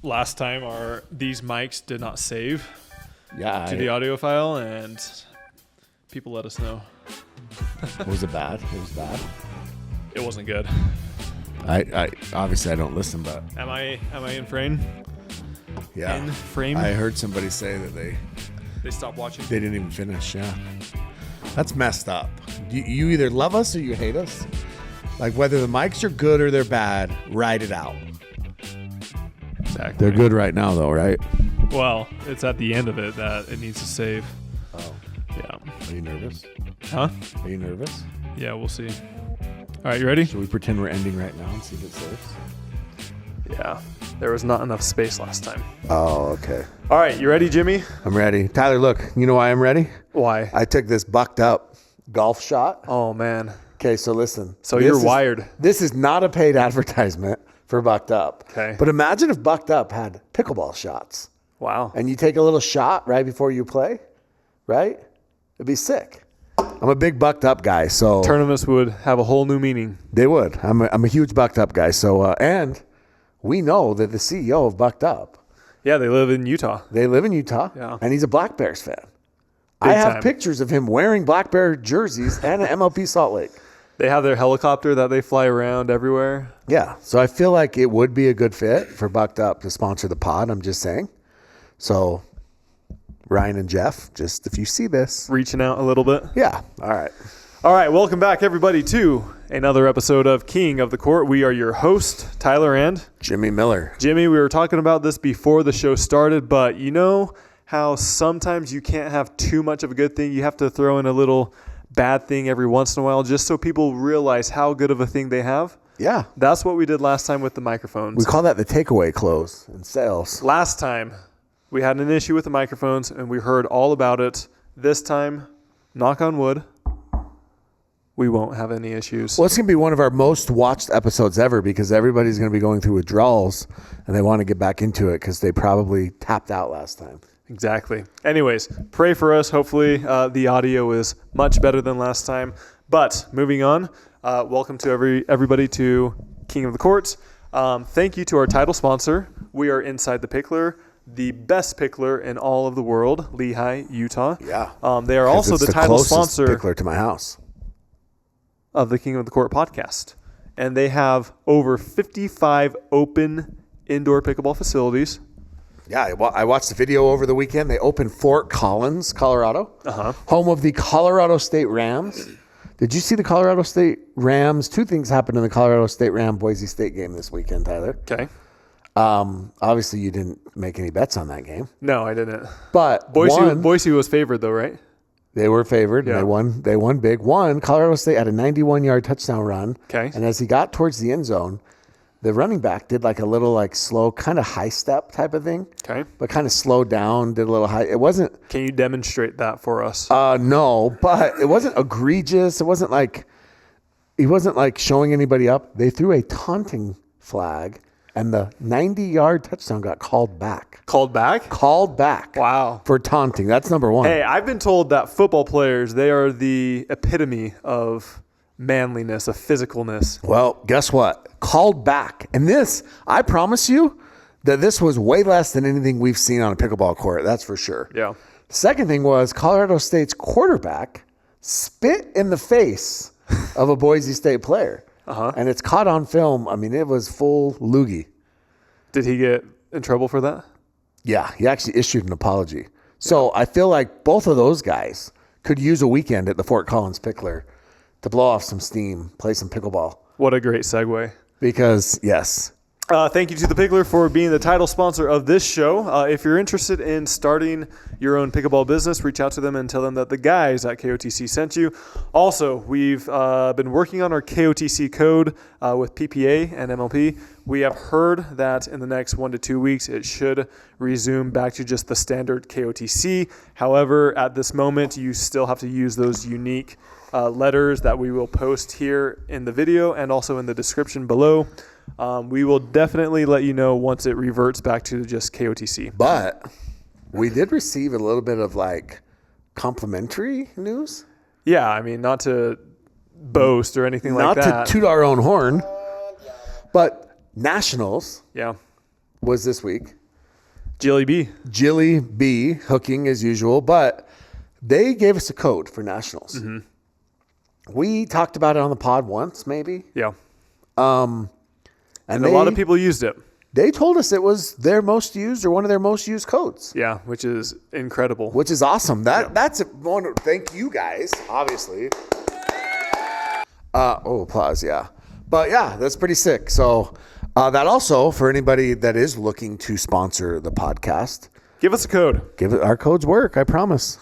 last time these mics did not save to the audio file, and people let us know. Was it bad? It was bad. It wasn't good. I obviously I don't listen, but Am I in frame? yeah, In frame? I heard somebody say that They stopped watching. they didn't even finish. Yeah, that's messed up. You either love us or you hate us. Like whether the mics are good or they're bad, write it out. Exactly. They're good right now, though, right? Well, it's at the end of it that it needs to save. Oh, Yeah. are you nervous? Huh? Are you nervous? Yeah, we'll see. All right, you ready? Should we pretend we're ending right now and see if it saves? Yeah. There was not enough space last time. Oh, okay. All right, you ready, Jimmy? I'm ready. Tyler, look, you know why I'm ready? Why? I took this bucked up golf shot. Oh, man. Okay, so listen. So you're wired. This is not a paid advertisement for Bucked Up. Okay. But imagine if Bucked Up had pickleball shots. Wow. And you take a little shot right before you play, right? It'd be sick. I'm a big Bucked Up guy, so Tournaments would have a whole new meaning. they would. I'm a huge Bucked Up guy. So and we know that the CEO of Bucked Up, Yeah, they live in Utah. they live in Utah, Yeah. and he's a Black Bears fan. I have time. pictures of him wearing Black Bear jerseys and an MLP Salt Lake. They have their helicopter that they fly around everywhere. Yeah, so I feel like it would be a good fit for Bucked Up to sponsor the pod. I'm just saying. So, Ryan and Jeff, just if you see this, Reaching out a little bit. yeah, all right. All right, welcome back, everybody, to another episode of King of the Court. We are your host, Tyler and Jimmy Miller. Jimmy. We were talking about this before the show started, but you know how sometimes you can't have too much of a good thing. You have to throw in a little bad thing every once in a while just so people realize how good of a thing they have. Yeah, That's what we did last time with the microphones. we call that the takeaway close in sales. Last time, we had an issue with the microphones, and we heard all about it. This time, knock on wood, we won't have any issues. Well, it's going to be one of our most watched episodes ever because everybody's going to be going through withdrawals and they want to get back into it because they probably tapped out last time. Exactly. Anyways, pray for us. Hopefully, the audio is much better than last time. But moving on, welcome to everybody to King of the Court. Thank you to our title sponsor. We are Inside the Picklr, the best Picklr in all of the world, Lehigh, Utah. Yeah. They are also the title sponsor Picklr to my house. of the King of the Court podcast. And they have over 55 open indoor pickleball facilities. Yeah, I watched the video over the weekend. They opened Fort Collins, Colorado, home of the Colorado State Rams. Did you see the Colorado State Rams? Two things happened in the Colorado State Boise State game this weekend, Tyler. Okay. Obviously, you didn't make any bets on that game, No, I didn't. but Boise was favored, though, right? they were favored. Yeah. And they won big. Colorado State had a 91-yard touchdown run. Okay. And as he got towards the end zone, the running back did like a little slow, kind of high step type of thing. Okay. But kind of slowed down, did a little high. It wasn't. Can you demonstrate that for us? No, but it wasn't egregious. It wasn't like he wasn't like showing anybody up. They threw a taunting flag, and the 90-yard touchdown got called back. Called back? Called back. Wow. For taunting. That's number one. Hey, I've been told that football players, they are the epitome of manliness, of physicalness. Well, guess what? Called back. And this, I promise you that this was way less than anything we've seen on a pickleball court. That's for sure. Yeah. The second thing was Colorado State's quarterback spit in the face of a Boise State player. And it's caught on film. I mean, it was full loogie. Did he get in trouble for that? Yeah, he actually issued an apology. So I feel like both of those guys could use a weekend at the Fort Collins Picklr to blow off some steam, play some pickleball. What a great segue. Because, yes. Thank you to the Picklr for being the title sponsor of this show. If you're interested in starting your own pickleball business, reach out to them and tell them that the guys at KOTC sent you. Also, we've been working on our KOTC code with PPA and MLP. We have heard that in the next 1 to 2 weeks, it should resume back to just the standard KOTC. However, at this moment, you still have to use those unique letters that we will post here in the video and also in the description below. We will definitely let you know once it reverts back to just KOTC. But we did receive a little bit of complimentary news. Yeah, I mean, not to boast or anything like that. Not to toot our own horn, but Nationals Yeah. was this week. Jilly B. Jilly B hooking as usual, but they gave us a code for nationals. We talked about it on the pod once, maybe. Yeah. And a lot of people used it. They told us it was their most used or one of their most used codes. Yeah, which is incredible. Which is awesome. That's one. Thank you guys, obviously. Applause, yeah. But yeah, that's pretty sick. So that also, for anybody that is looking to sponsor the podcast, Give us a code. our codes work, I promise.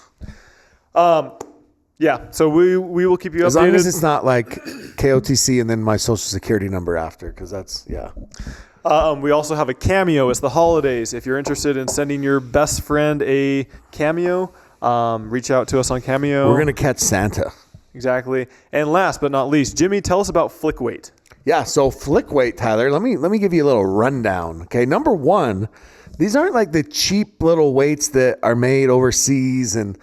Yeah, so we will keep you updated. As long as it's not like KOTC and then my social security number after, because that's, yeah. We also have a Cameo. It's the holidays. If you're interested in sending your best friend a Cameo, reach out to us on Cameo. We're going to catch Santa. Exactly. And last but not least, Jimmy, tell us about Flick Weight. Yeah, so Flick Weight, Tyler, let me give you a little rundown. Okay, number one, these aren't like the cheap little weights that are made overseas and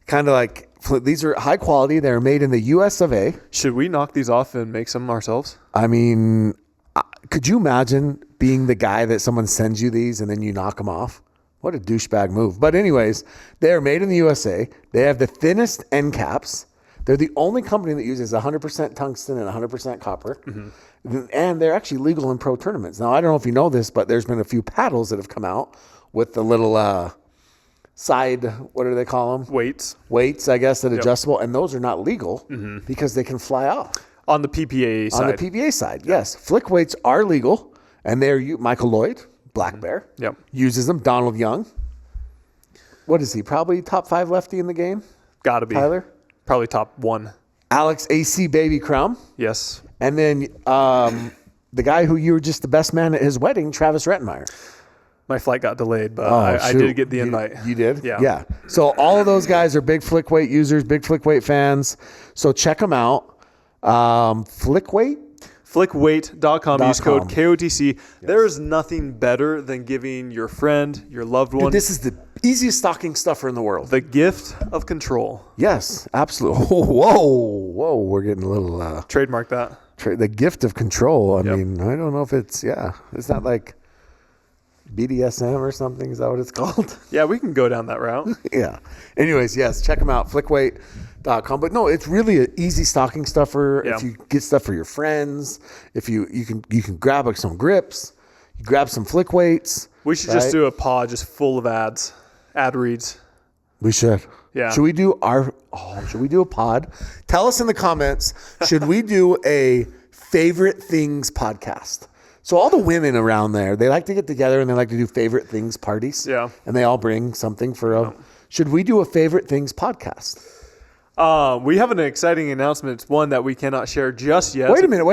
kind of like, these are high quality. They're made in the US of A. Should we knock these off and make some ourselves? I mean, could you imagine being the guy that someone sends you these and then you knock them off? What a douchebag move. But anyways, they are made in the USA. They have the thinnest end caps. They're the only company that uses 100% tungsten and 100% copper. And they're actually legal in pro tournaments. Now, I don't know if you know this, but there's been a few paddles that have come out with the little side, what do they call them? Weights, I guess, that adjustable. And those are not legal because they can fly off. On the PPA side. On the PPA side, yes. Flick weights are legal. And they're Michael Lloyd, Black Bear, uses them. Donald Young. What is he? Probably top 5 lefty in the game? Gotta be. Tyler? Probably top 1. Alex AC Baby Crum. Yes. And then the guy who you were just the best man at his wedding, Travis Rettenmeyer. My flight got delayed, but I did get the invite. You did? Yeah. Yeah. So all of those guys are big Flick Weight users, big Flick Weight fans. So check them out. Flick Weight? Flickweight.com. Use code KOTC. Yes. There is nothing better than giving your friend, your loved one. Dude, this is the easiest stocking stuffer in the world. The gift of control. Yes, absolutely. Whoa. We're getting a little... Trademark that. The gift of control. I mean, I don't know if it's... Yeah. It's not like BDSM or something. Is that what it's called? Yeah, we can go down that route. Yeah. Anyways, yes, check them out. Flickweight.com. But no, it's really an easy stocking stuffer. Yeah. If you get stuff for your friends, if you can grab some grips, you grab some Flick weights. We should just do a pod just full of ads, ad reads. We should. Yeah. Should we do a pod? Tell us in the comments, should we do a favorite things podcast? So all the women around there, they like to get together and they like to do favorite things parties. Yeah. And they all bring something should we do a favorite things podcast? We have an exciting announcement. It's one that we cannot share just yet. Wait a minute.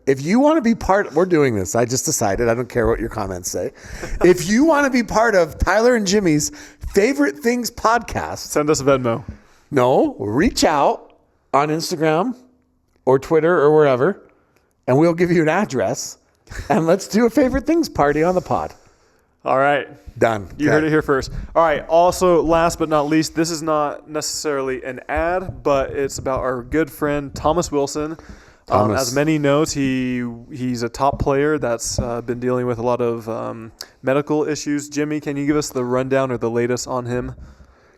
If you want to be we're doing this. I just decided. I don't care what your comments say. If you want to be part of Tyler and Jimmy's favorite things podcast, send us a Venmo. No, reach out on Instagram or Twitter or wherever, and we'll give you an address, and let's do a favorite things party on the pod. All right. Done. You heard it here first. All right. Also, last but not least, this is not necessarily an ad, but it's about our good friend Thomas Wilson. As many knows, he's a top player that's been dealing with a lot of medical issues. Jimmy, can you give us the rundown or the latest on him?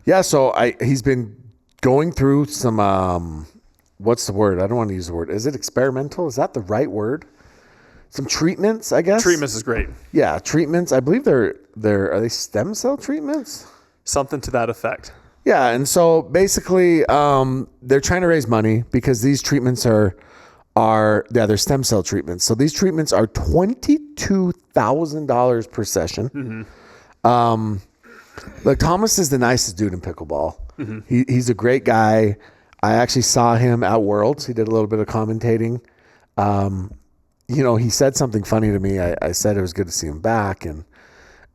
Yeah. So he's been going through some what's the word? I don't want to use the word. Is it experimental? Is that the right word? Some treatments, I guess. Treatments is great. Yeah, treatments. I believe are they stem cell treatments? Something to that effect. Yeah, and so basically, they're trying to raise money because these treatments they're stem cell treatments. So these treatments are $22,000 per session. Look, Thomas is the nicest dude in pickleball. He's a great guy. I actually saw him at Worlds. He did a little bit of commentating. He said something funny to me. I said it was good to see him back, and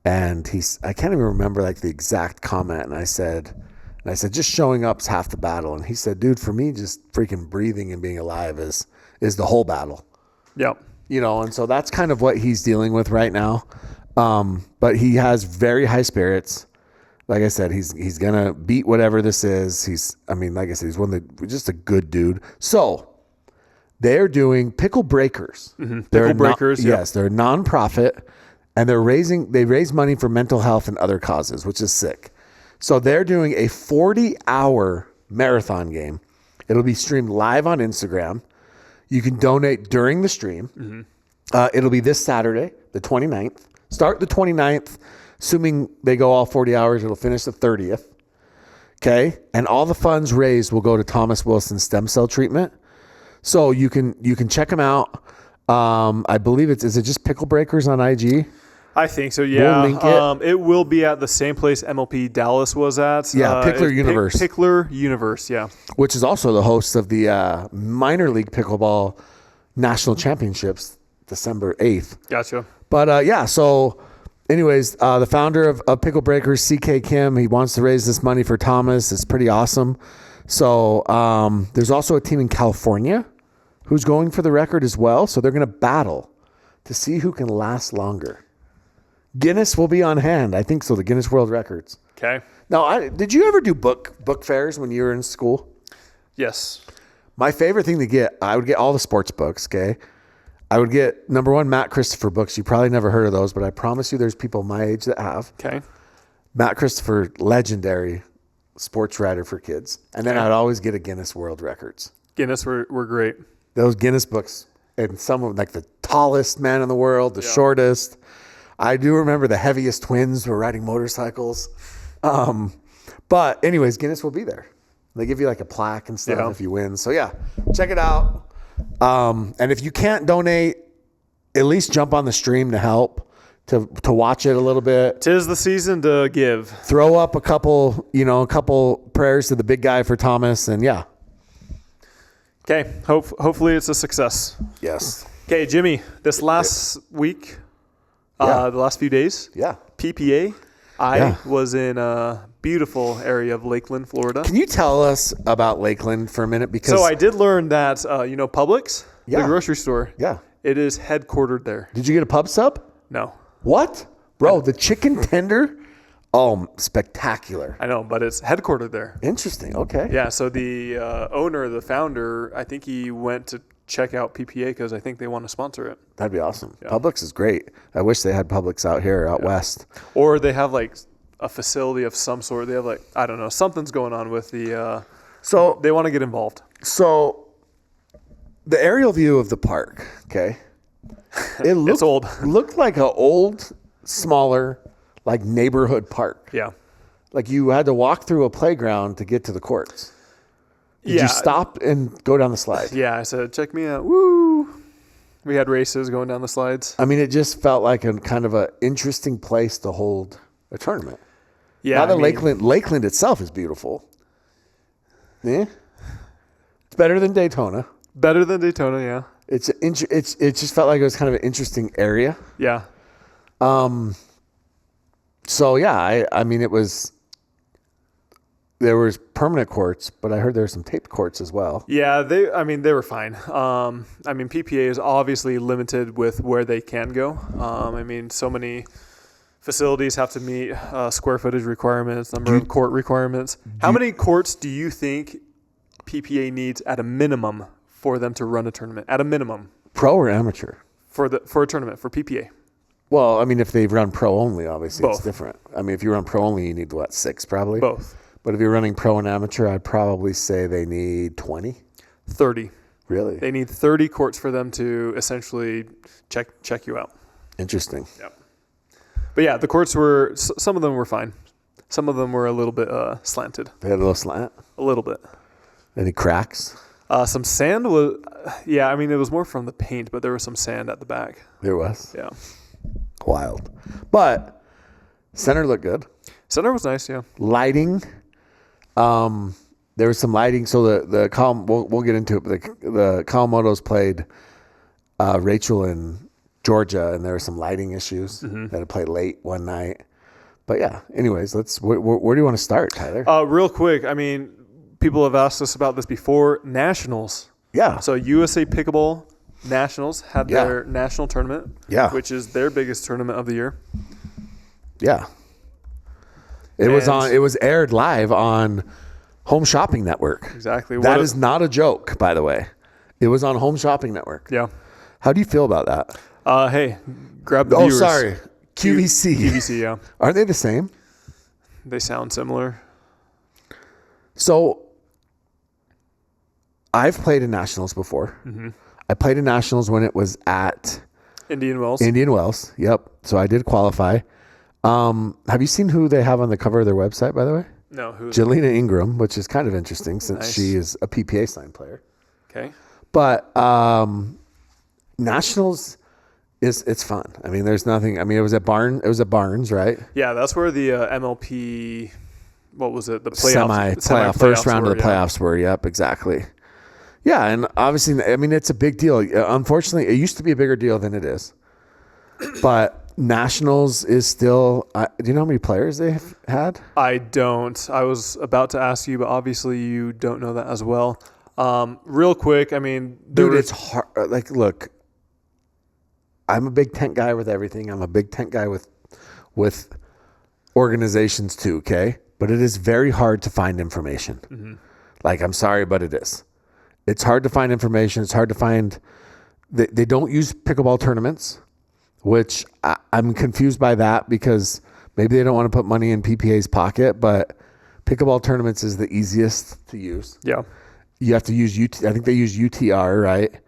I can't even remember like the exact comment. And I said, just showing up's half the battle. And he said, dude, for me, just freaking breathing and being alive is the whole battle. Yep. And so that's kind of what he's dealing with right now. But he has very high spirits. Like I said, he's gonna beat whatever this is. He's just a good dude. So. They're doing Pickle Breakers. Pickle Breakers. Yes, they're a nonprofit. and they raise money for mental health and other causes, which is sick. So they're doing a 40-hour marathon game. It'll be streamed live on Instagram. You can donate during the stream. It'll be this Saturday, the 29th. Start the 29th, assuming they go all 40 hours. It'll finish the 30th. Okay, and all the funds raised will go to Thomas Wilson stem cell treatment. So you can check them out. I believe is it just Pickle Breakers on IG? I think so, yeah. We'll link it will be at the same place MLP Dallas was at. Yeah, Picklr Universe. Picklr Universe, yeah. Which is also the host of the minor league pickleball national championships, December 8th. Gotcha. But yeah, so anyways, the founder of Pickle Breakers, CK Kim, he wants to raise this money for Thomas. It's pretty awesome. So there's also a team in California who's going for the record as well. So they're going to battle to see who can last longer. Guinness will be on hand. I think so, the Guinness World Records. Okay. Now, did you ever do book fairs when you were in school? Yes. My favorite thing to get, I would get all the sports books, okay? I would get, number one, Matt Christopher books. You probably never heard of those, but I promise you there's people my age that have. Okay. Matt Christopher, legendary sports writer for kids. And then I'd always get a Guinness World Records. Guinness were great. Those Guinness books, and some of them, like the tallest man in the world, the shortest. I do remember the heaviest twins were riding motorcycles. But anyways, Guinness will be there. They give you like a plaque and stuff if you win. So yeah, check it out. And if you can't donate, at least jump on the stream to help, to watch it a little bit. 'Tis the season to give. Throw up a couple prayers to the big guy for Thomas, and yeah. Okay. Hopefully it's a success. Yes. Okay, Jimmy, this last week, the last few days, PPA, I was in a beautiful area of Lakeland, Florida. Can you tell us about Lakeland for a minute? Because So I did learn that, Publix, the grocery store, it is headquartered there. Did you get a pub sub? No. What? Bro, the chicken tender? Oh, spectacular. I know, but it's headquartered there. Interesting. Okay. Yeah, so the owner, the founder, I think he went to check out PPA because I think they want to sponsor it. That'd be awesome. Yeah. Publix is great. I wish they had Publix out west. Or they have like a facility of some sort. They have like, I don't know, something's going on with the, so they want to get involved. So the aerial view of the park, okay, it looked like an old, smaller, like neighborhood park. Yeah. Like you had to walk through a playground to get to the courts. Did you stop and go down the slide? Yeah, I said, check me out. Woo! We had races going down the slides. I mean, it just felt like a kind of an interesting place to hold a tournament. Yeah. Now Lakeland itself is beautiful. Yeah. It's better than Daytona. Better than Daytona, yeah. It just felt like it was kind of an interesting area. Yeah. So yeah, I mean there was permanent courts, but I heard there were some taped courts as well. Yeah, they were fine. PPA is obviously limited with where they can go. So many facilities have to meet square footage requirements, number of court requirements. How many courts do you think PPA needs at a minimum for them to run a tournament? At a minimum. Pro or amateur? For a tournament, for PPA. Well, I mean, if they run pro only, obviously Both. It's different. I mean, if you run pro only, you need 6 probably? Both. But if you're running pro and amateur, I'd probably say they need 20. 30. Really? They need 30 courts for them to essentially check you out. Interesting. Yeah. But yeah, the courts some of them were fine. Some of them were a little bit slanted. They had a little slant? A little bit. Any cracks? Some sand was, it was more from the paint, but there was some sand at the back. There was? Yeah. Wild. But center looked good. Center was nice, yeah. Lighting. There was some lighting. So we'll get into it. But the Kawamotos played Rachel in Georgia, and there were some lighting issues. They had to play late one night. But yeah, anyways, where do you want to start, Tyler? Real quick, people have asked us about this before. Nationals. Yeah. So USA Pickleball Nationals had their national tournament, which is their biggest tournament of the year. Yeah. It was aired live on Home Shopping Network. Exactly. That is not a joke, by the way. It was on Home Shopping Network. Yeah. How do you feel about that? Hey, grab the viewers. Oh, sorry. QVC. QVC, yeah. Are they the same? They sound similar. So I've played in nationals before. Mm-hmm. I played in nationals when it was at Indian Wells. Indian Wells. Yep. So I did qualify. Have you seen who they have on the cover of their website, by the way? No, who is Jelena Ingram, which is kind of interesting since Nice. she is a PPA sign player. Okay. But nationals it's fun. I mean, there's nothing. I mean, it was at Barnes, right? Yeah, that's where the MLP. What was it? The playoffs, Semi-playoff, first round of the yeah. playoffs were. Yep, exactly. Yeah, and obviously, I mean, it's a big deal. Unfortunately, it used to be a bigger deal than it is. But nationals is still. Do you know how many players they've had? I don't. I was about to ask you, but obviously you don't know that as well. Real quick, I mean, Dude, it's hard. Like, look, I'm a big tent guy with everything. I'm a big tent guy with organizations too. Okay, but it is very hard to find information. Mm-hmm. Like, I'm sorry, but it is. It's hard to find information. It's hard to find. They don't use pickleball tournaments, which I'm confused by that because maybe they don't want to put money in PPA's pocket, but pickleball tournaments is the easiest to use. Yeah. You have to use I think they use UTR, right?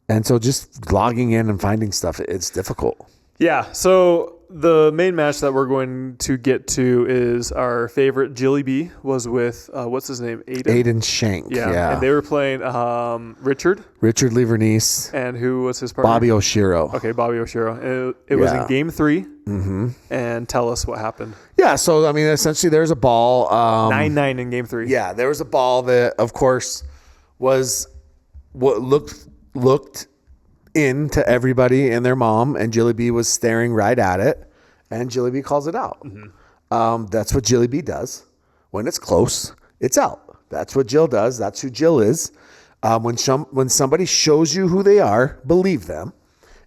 And so just logging in and finding stuff, it's difficult. Yeah. So the main match that we're going to get to is our favorite Jilly B was with what's his name? Aiden Shank. Yeah. And they were playing Richard Levernice. And who was his partner? Bobby Oshiro. Okay, Bobby Oshiro. It was in game 3. Mm-hmm. And tell us what happened. Yeah. So, I mean, essentially there's a ball. 9-9 in game 3. Yeah. There was a ball that, of course, was what looked into everybody and their mom, and Jilly B was staring right at it, and Jilly B calls it out. Mm-hmm. That's what Jilly B does. When it's close, it's out. That's what Jill does. That's who Jill is. When somebody shows you who they are, believe them.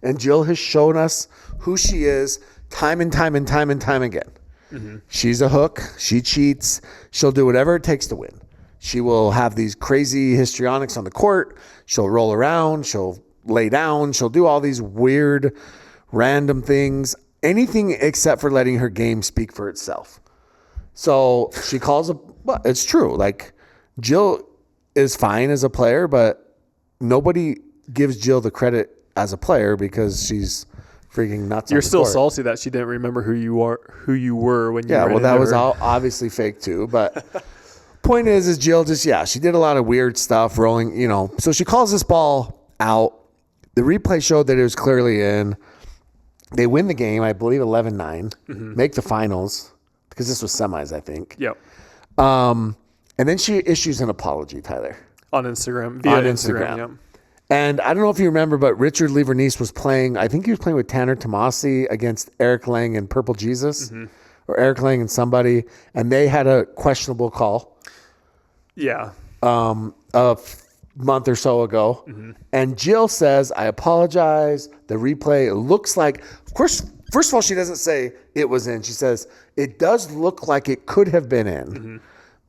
And Jill has shown us who she is time and time and time and time again. Mm-hmm. She's a hook. She cheats. She'll do whatever it takes to win. She will have these crazy histrionics on the court. She'll roll around. She'll lay down. She'll do all these weird, random things. Anything except for letting her game speak for itself. So she calls well, it's true. Like, Jill is fine as a player, but nobody gives Jill the credit as a player because she's freaking nuts. You're still salty that she didn't remember who you were when you ran well, that into was her. Obviously fake too, but point is Jill just, she did a lot of weird stuff rolling, so she calls this ball out. The replay showed that it was clearly in. They win the game, I believe 11-9, make the finals because this was semis, I think. Yep. And then she issues an apology, Tyler. On Instagram. Via Instagram. Yep. And I don't know if you remember, but Richard Levernice was playing, I think he was playing with Tanner Tomasi against Eric Lang and Purple Jesus, or Eric Lang and somebody, and they had a questionable call. Yeah. A month or so ago. And Jill says, I apologize. The replay looks like, of course, first of all, she doesn't say it was in. She says, it does look like it could have been in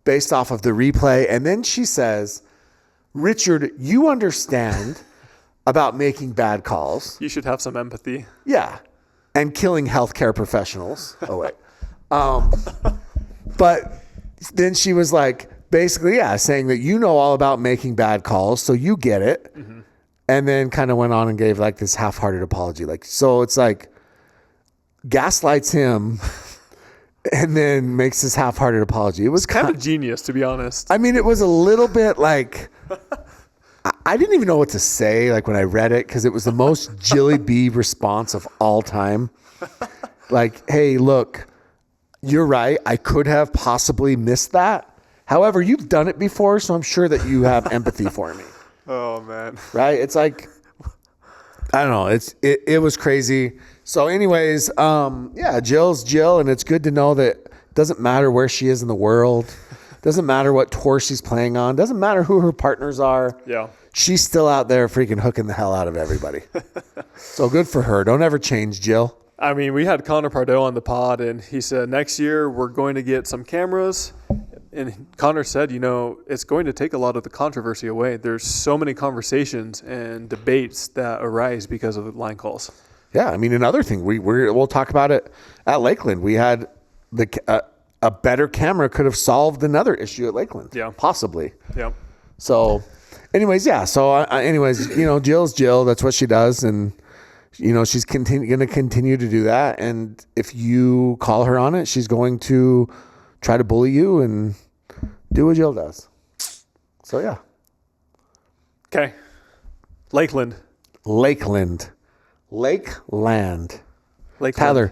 based off of the replay. And then she says, Richard, you understand about making bad calls. You should have some empathy. Yeah. And killing healthcare professionals. Oh, wait. But then she was like, basically, saying that you know all about making bad calls, so you get it. And then kind of went on and gave like this half-hearted apology. Like, so it's like gaslights him and then makes this half-hearted apology. It was kind of genius, to be honest. I mean, it was a little bit like, I didn't even know what to say like when I read it because it was the most Jilly B response of all time. Like, hey, look, you're right. I could have possibly missed that. However, you've done it before, so I'm sure that you have empathy for me. Oh, man. Right? It's like, I don't know. It was crazy. So anyways, Jill's Jill, and it's good to know that it doesn't matter where she is in the world. Doesn't matter what tour she's playing on. Doesn't matter who her partners are. Yeah. She's still out there freaking hooking the hell out of everybody. So good for her. Don't ever change, Jill. I mean, we had Connor Pardo on the pod, and he said, next year we're going to get some cameras. And Connor said, it's going to take a lot of the controversy away. There's so many conversations and debates that arise because of line calls. Yeah, I mean, another thing we'll talk about it at Lakeland. We had a better camera could have solved another issue at Lakeland. Yeah, possibly. Yeah. So, anyways, yeah. So, anyways, Jill's Jill. That's what she does, and she's going to continue to do that. And if you call her on it, she's going to try to bully you and do what Jill does. So, yeah. Okay. Lakeland. Tyler,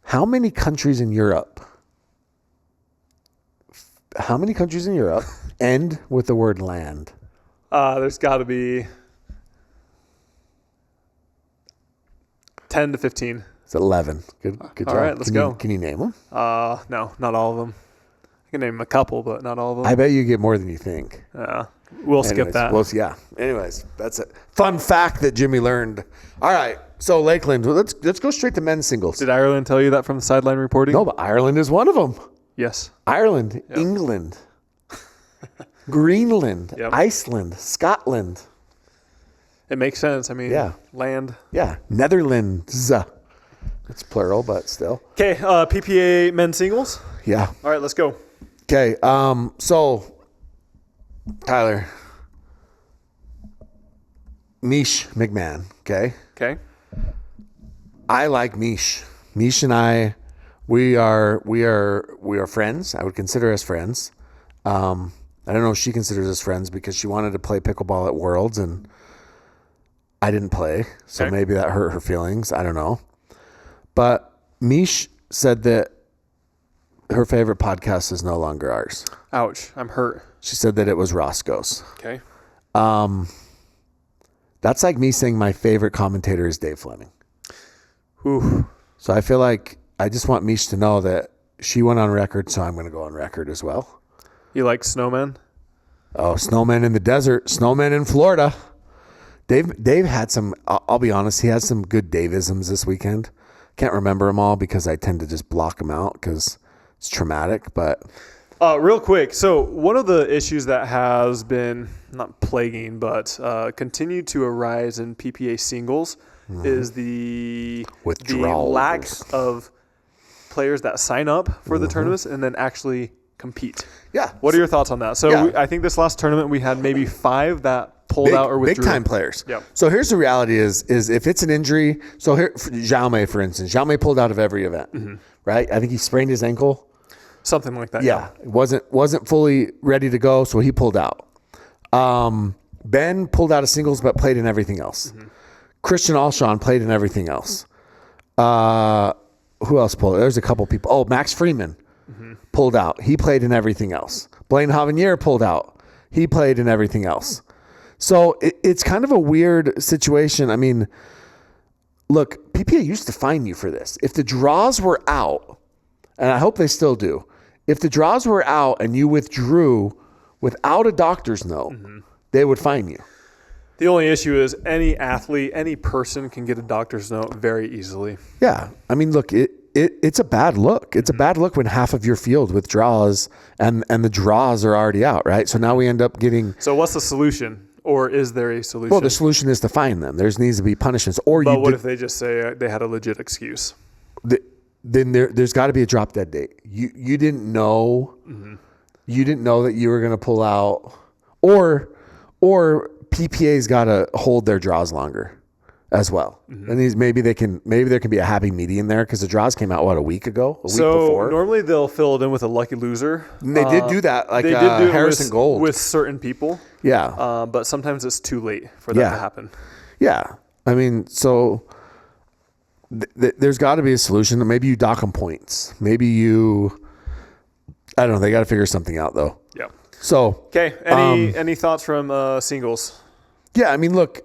how many countries in Europe end with the word land? There's got to be 10 to 15. It's 11. Good job. All right, let's go. Can you name them? No, not all of them. I can name a couple, but not all of them. I bet you get more than you think. We'll skip that. Yeah. Anyways, that's a fun fact that Jimmy learned. All right. So Lakeland, let's go straight to men's singles. Did Ireland tell you that from the sideline reporting? No, but Ireland is one of them. Yes. Ireland, yep. England, Greenland, yep. Iceland, Scotland. It makes sense. I mean, land. Yeah. Netherlands. It's plural, but still. Okay. PPA men's singles. Yeah. All right, let's go. Okay. So, Tyler, Mish McMahon. Okay. I like Mish. Mish and I, we are friends. I would consider us friends. I don't know if she considers us friends because she wanted to play pickleball at Worlds and I didn't play, so maybe that hurt her feelings. I don't know. But Mish said that her favorite podcast is no longer ours. Ouch. I'm hurt. She said that it was Roscoe's. Okay. That's like me saying my favorite commentator is Dave Fleming. Ooh. So I feel like I just want Mish to know that she went on record, so I'm going to go on record as well. You like snowmen? Oh, snowmen in the desert, snowmen in Florida. Dave had some, I'll be honest, he had some good Daveisms this weekend. Can't remember them all because I tend to just block them out because it's traumatic, but... Real quick, so one of the issues that has been, not plaguing, but continued to arise in PPA singles is the lack of players that sign up for the tournaments and then actually compete. Yeah. What are your thoughts on that? So I think this last tournament we had maybe 5 that pulled out or withdrew. Big time players. Yep. So here's the reality is if it's an injury, so here, Jaume, for instance, Jaume pulled out of every event, right? I think he sprained his ankle. Something like that. Yeah. Wasn't fully ready to go, so he pulled out. Ben pulled out of singles but played in everything else. Christian Alshon played in everything else. Who else pulled? There's a couple people. Oh, Max Freeman pulled out. He played in everything else. Blaine Havanier pulled out. He played in everything else. So it's kind of a weird situation. I mean, look, PPA used to fine you for this. If the draws were out, and I hope they still do, if the draws were out and you withdrew without a doctor's note, they would fine you. The only issue is any athlete, any person can get a doctor's note very easily. Yeah. I mean, look, it's a bad look. It's a bad look when half of your field withdraws and the draws are already out, right? So now we end up getting... So what's the solution? Or is there a solution? Well, the solution is to fine them. There needs to be punishments. But what if they just say they had a legit excuse? Then there's got to be a drop dead date. You didn't know. You didn't know that you were going to pull out, or PPA's got to hold their draws longer as well. And maybe there can be a happy medium there because the draws came out a week ago, a week before. Normally they'll fill it in with a lucky loser. And they did do that, like they did do Harrison Gold with certain people. Yeah, but sometimes it's too late for that to happen. Yeah, I mean, so. There's got to be a solution. Maybe you dock them points. Maybe I don't know. They got to figure something out though. Yeah. So okay. Any thoughts from singles? Yeah, I mean, look.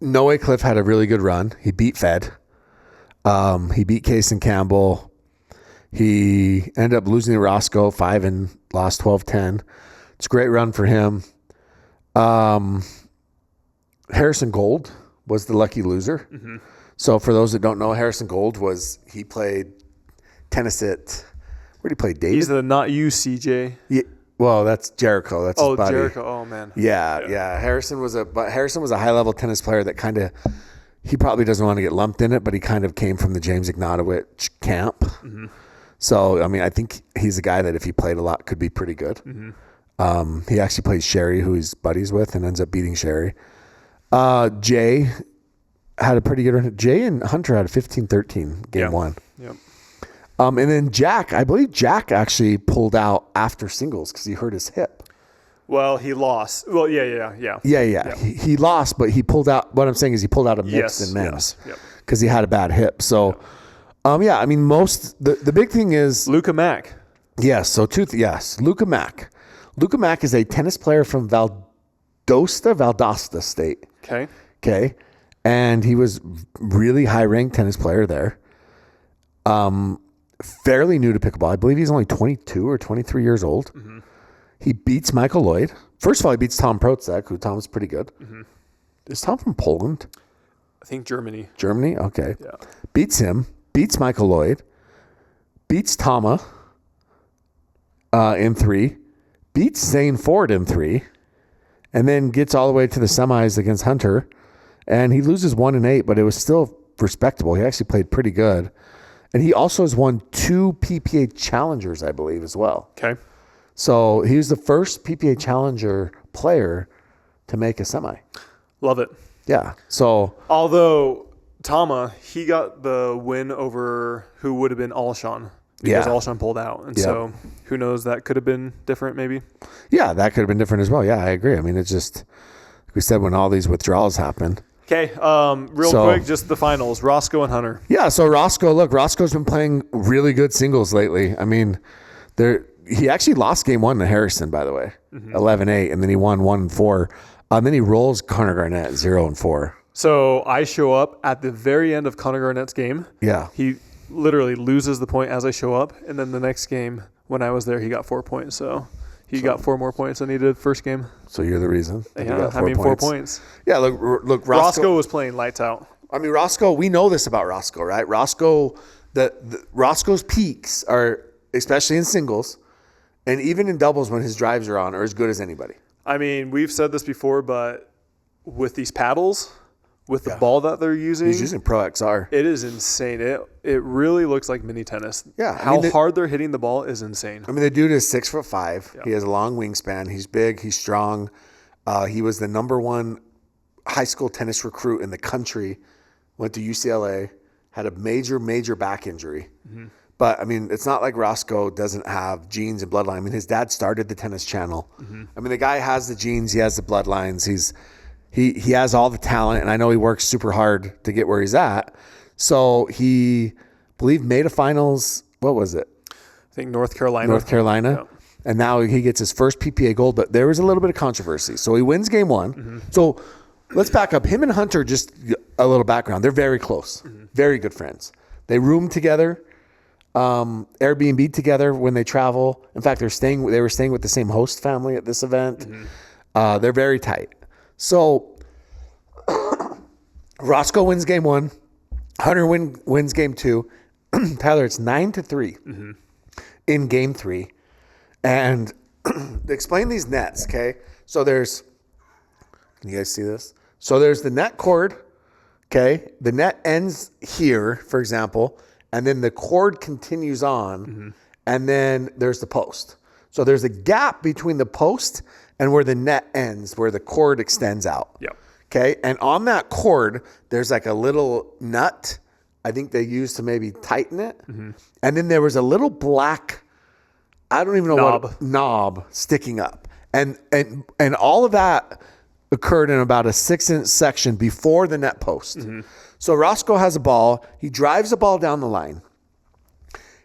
Noe Cliff had a really good run. He beat Fed. He beat Case and Campbell. He ended up losing to Roscoe 5 and lost 12-10. It's a great run for him. Harrison Gold was the lucky loser. So for those that don't know, Harrison Gold he played tennis at, where did he play? David? He's the not you, CJ. Well, that's Jericho. That's his buddy. Jericho. Oh man. Yeah. Harrison was a high level tennis player that kind of, he probably doesn't want to get lumped in it, but he kind of came from the James Ignatowicz camp. Mm-hmm. So I mean, I think he's a guy that if he played a lot could be pretty good. Mm-hmm. He actually plays Sherry, who he's buddies with, and ends up beating Sherry. Jay had a pretty good run. Jay and Hunter had a 15-13 game one. Yep. And then Jack, I believe Jack actually pulled out after singles because he hurt his hip. Well, he lost. Well, yeah. Yeah. He lost, but he pulled out. What I'm saying is he pulled out a mix in men's because he had a bad hip. So, I mean, the big thing is Luca Mack. Yes. So Luca Mack. Luca Mack is a tennis player from Valdosta State. Okay. And he was really high ranked tennis player there. Fairly new to pickleball. I believe he's only 22 or 23 years old. Mm-hmm. He beats Michael Lloyd. First of all, he beats Tom Protzek, who Tom's pretty good. Mm-hmm. Is Tom from Poland? I think Germany. Germany? Okay. Yeah. Beats him. Beats Michael Lloyd. Beats Tama in 3. Beats Zane Ford in 3. And then gets all the way to the semis against Hunter. And he loses 1-8, but it was still respectable. He actually played pretty good. And he also has won 2 PPA Challengers, I believe, as well. Okay. So he was the first PPA Challenger player to make a semi. Love it. Yeah. So although Tama, he got the win over who would have been Alshon because Alshon pulled out. And so who knows, that could have been different maybe. Yeah, that could have been different as well. Yeah, I agree. I mean, it's just, like we said, when all these withdrawals happened. Okay, quick, just the finals, Roscoe and Hunter. Yeah, so Roscoe's been playing really good singles lately. I mean, he actually lost game 1 to Harrison, by the way, 11-8, and then he won 1-4. Then he rolls Connor Garnett 0-4. So I show up at the very end of Connor Garnett's game. Yeah. He literally loses the point as I show up, and then the next game, when I was there, he got 4 points, so... He got 4 more points than he did first game. So you're the reason. Yeah, 4 points. Yeah, look, Roscoe was playing lights out. I mean, Roscoe, we know this about Roscoe, right? Roscoe's peaks are, especially in singles, and even in doubles when his drives are on, are as good as anybody. I mean, we've said this before, but with these paddles, with the ball that they're using. He's using Pro XR. It is insane. It really looks like mini tennis. Yeah. How hard they're hitting the ball is insane. I mean, the dude is 6'5". Yeah. He has a long wingspan. He's big. He's strong. He was the number 1 high school tennis recruit in the country. Went to UCLA. Had a major back injury. Mm-hmm. But, I mean, it's not like Roscoe doesn't have genes and bloodline. I mean, his dad started the tennis channel. Mm-hmm. I mean, the guy has the genes. He has the bloodlines. He has all the talent, and I know he works super hard to get where he's at. So he, made a finals. What was it? I think North Carolina. Yeah. And now he gets his first PPA gold, but there was a little bit of controversy. So he wins game 1. Mm-hmm. So let's back up. Him and Hunter, just a little background. They're very close, very good friends. They room together, Airbnb together when they travel. In fact, they were staying with the same host family at this event. Mm-hmm. They're very tight. So Roscoe wins game 1. Hunter wins game 2. Tyler, it's 9-3 in game 3. And explain these nets, okay? So can you guys see this? So there's the net cord, okay? The net ends here, for example, and then the cord continues on, and then there's the post. So there's a gap between the post and where the net ends, where the cord extends out. Yep. Okay. And on that cord, there's like a little nut, I think they used to maybe tighten it. Mm-hmm. And then there was a little black, I don't even know knob sticking up. And all of that occurred in about a 6-inch section before the net post. Mm-hmm. So Roscoe has a ball. He drives the ball down the line.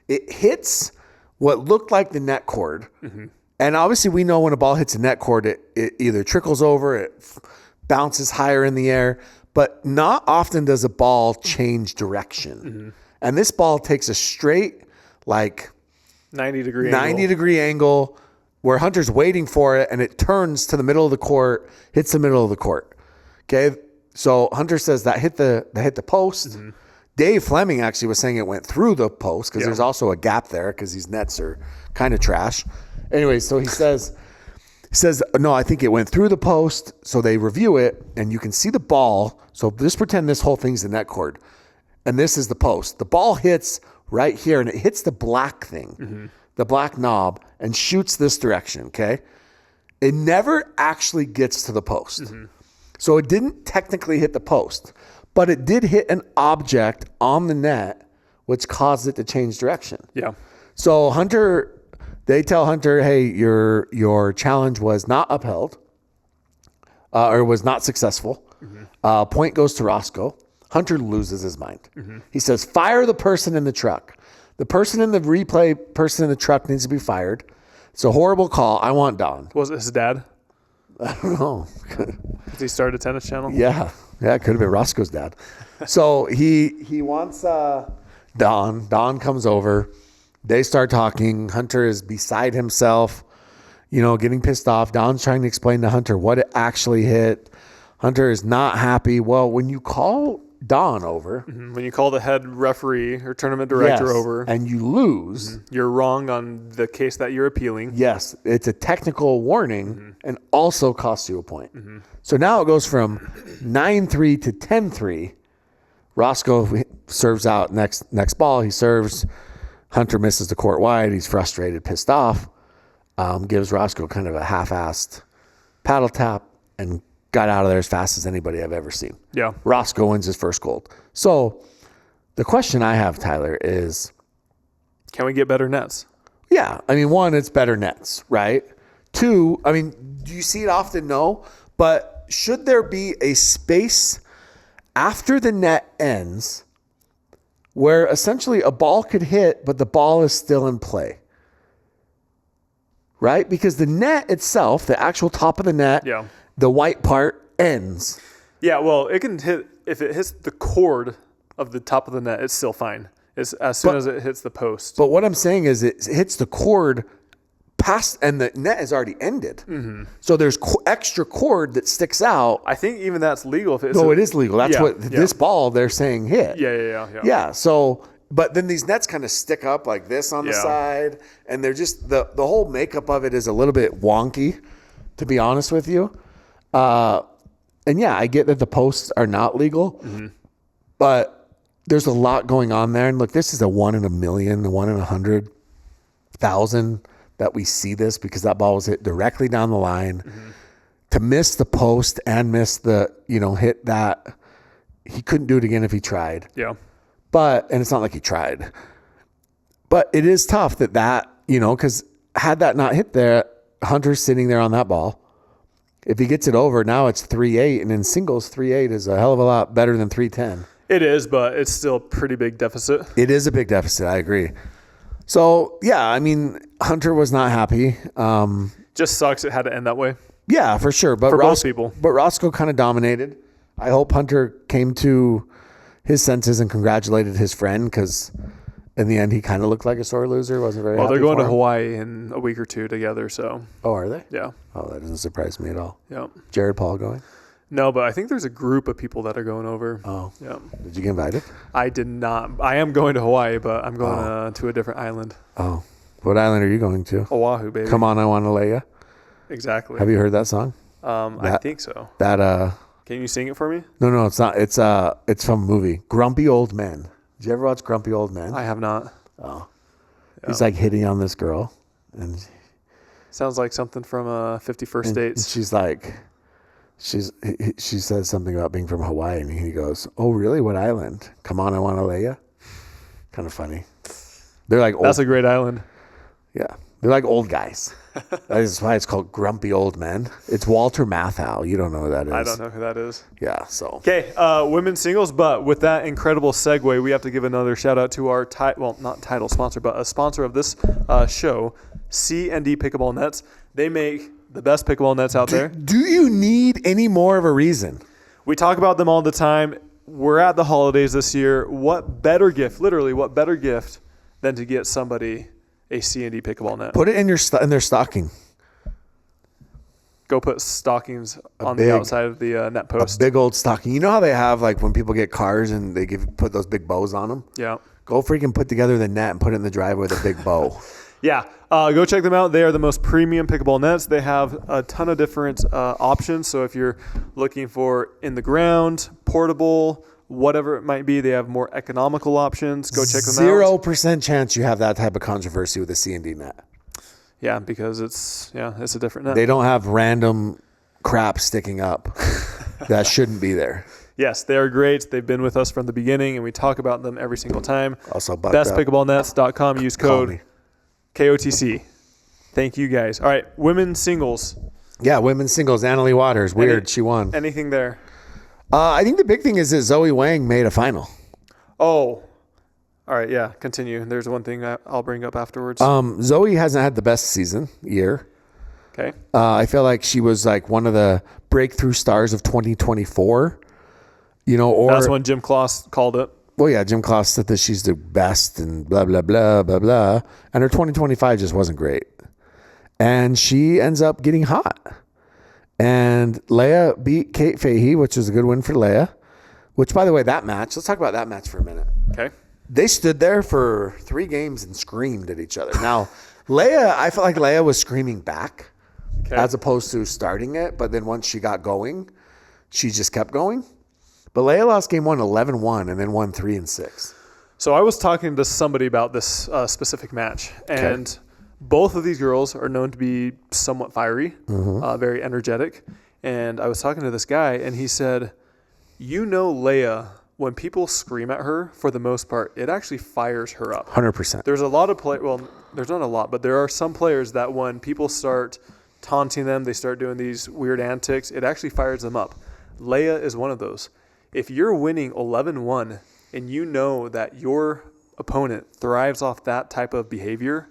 It hits what looked like the net cord. Mm-hmm. And obviously we know when a ball hits a net cord, it either trickles over, it bounces higher in the air, but not often does a ball change direction. Mm-hmm. And this ball takes a straight, 90-degree angle where Hunter's waiting for it, and it turns to the middle of the court, hits the middle of the court. Okay, so Hunter says that hit the post. Mm-hmm. Dave Fleming actually was saying it went through the post because there's also a gap there because these nets are kind of trash. Anyway, so he says, no, I think it went through the post. So they review it, and you can see the ball. So just pretend this whole thing's the net cord, and this is the post. The ball hits right here, and it hits the black thing, the black knob, and shoots this direction, okay? It never actually gets to the post. So it didn't technically hit the post, but it did hit an object on the net, which caused it to change direction. Yeah. So they tell Hunter, hey, your challenge was not upheld or was not successful. Point goes to Roscoe. Hunter loses his mind. He says, fire the person in the truck. The person in the replay, person in the truck needs to be fired. It's a horrible call. I want Don. Was it his dad? I don't know. Did he start a tennis channel? Yeah, it could have been Roscoe's dad. So he wants Don. Don comes over. They start talking. Hunter is beside himself, getting pissed off. Don's trying to explain to Hunter what it actually hit. Hunter is not happy. Well, when you call Don over, when you call the head referee or tournament director over, and you lose, you're wrong on the case that you're appealing. Yes, it's a technical warning and also costs you a point. So now it goes from 9-3 to 10-3. Roscoe serves out next ball. He serves. Hunter misses the court wide. He's frustrated, pissed off. Gives Roscoe kind of a half-assed paddle tap and got out of there as fast as anybody I've ever seen. Yeah. Roscoe wins his first gold. So the question I have, Tyler, is... Can we get better nets? Yeah. I mean, one, it's better nets, right? Two, I mean, do you see it often? No. But should there be a space after the net ends where essentially a ball could hit, but the ball is still in play? Right? Because the net itself, the actual top of the net, the white part ends. Yeah, well, it can hit, if it hits the cord of the top of the net, it's still fine. It's as soon as it hits the post. But what I'm saying is it hits the cord past, and the net is already ended. So there's extra cord that sticks out. I think even that's legal. If it's it is legal. That's what this ball they're saying hit. Yeah. So, but then these nets kind of stick up like this on the side, and they're just the whole makeup of it is a little bit wonky, to be honest with you. And yeah, I get that the posts are not legal, but there's a lot going on there. And look, this is a 1 in a million, a 1 in 100,000 that we see this, because that ball was hit directly down the line. To miss the post and miss the, hit that, he couldn't do it again if he tried. Yeah. And it's not like he tried. But it is tough that, because had that not hit there, Hunter's sitting there on that ball. If he gets it over, now it's 3-8, and in singles, 3-8 is a hell of a lot better than 3-10. It is, but it's still a pretty big deficit. It is a big deficit. I agree. So, yeah, I mean, Hunter was not happy. Just sucks it had to end that way. Yeah, for sure. But for most people. But Roscoe kind of dominated. I hope Hunter came to his senses and congratulated his friend, because in the end, he kind of looked like a sore loser. Wasn't very happy. Well, they're going to Hawaii in a week or two together, so. Oh, are they? Yeah. Oh, that doesn't surprise me at all. Yeah. Jared Paul going? No, but I think there's a group of people that are going over. Oh. Yeah. Did you get invited? I did not. I am going to Hawaii, but I'm going to a different island. Oh. What island are you going to? Oahu, baby. Come on, I Want to Lay Ya. Exactly. Have you heard that song? I think so. Can you sing it for me? No, it's not. It's from a movie, Grumpy Old Men. Did you ever watch Grumpy Old Men? I have not. Oh. Yeah. He's like hitting on this girl, and sounds like something from 50 First Dates. She's like, she says something about being from Hawaii, and he goes, "Oh, really? What island? Come on, I Want to Lay Ya." Kind of funny. They're like old. That's a great island. Yeah, they're like old guys. That's why it's called Grumpy Old Men. It's Walter Matthau. You don't know who that is. I don't know who that is. Yeah, so. Okay, women's singles, but with that incredible segue, we have to give another shout out to our, not title sponsor, but a sponsor of this show, C&D Pickleball Nets. They make the best pickleball nets out there. Do you need any more of a reason? We talk about them all the time. We're at the holidays this year. What better gift than to get somebody a C&D pickleball net? Put it in their stocking. Go put stockings on the outside of the net post. A big old stocking. You know how they have, like, when people get cars and they put those big bows on them? Yeah. Go freaking put together the net and put it in the driveway with a big bow. Yeah, go check them out. They are the most premium pickleball nets. They have a ton of different options. So if you're looking for in the ground, portable, whatever it might be, they have more economical options. Go check them out. 0% chance you have that type of controversy with a C&D net. Yeah, because it's a different net. They don't have random crap sticking up that shouldn't be there. Yes, they are great. They've been with us from the beginning, and we talk about them every single time. Also, bestpickleballnets.com. Use code KOTC. Thank you, guys. All right, women's singles. Yeah, women's singles. Annalie Waters. Weird. She won. Anything there? I think the big thing is that Zoe Wang made a final. Oh, all right. Yeah, continue. There's one thing I'll bring up afterwards. Zoe hasn't had the best year. Okay. I feel like she was like one of the breakthrough stars of 2024. That's when Jim Kloss called it. Well, yeah, Jim Kloss said that she's the best and blah, blah, blah, blah, blah. And her 2025 just wasn't great. And she ends up getting hot. And Leia beat Kate Fahey, which was a good win for Leia. Which, by the way, let's talk about that match for a minute. Okay. They stood there for 3 games and screamed at each other. Now, I felt like Leia was screaming back as opposed to starting it. But then once she got going, she just kept going. But Leia lost game 1 11-1 and then won 3-6. So I was talking to somebody about this specific match, and both of these girls are known to be somewhat fiery, very energetic. And I was talking to this guy, and he said, Leia, when people scream at her, for the most part, it actually fires her up. 100%. There's a lot of there's not a lot, but there are some players that when people start taunting them, they start doing these weird antics, it actually fires them up. Leia is one of those. If you're winning 11-1 and you know that your opponent thrives off that type of behavior,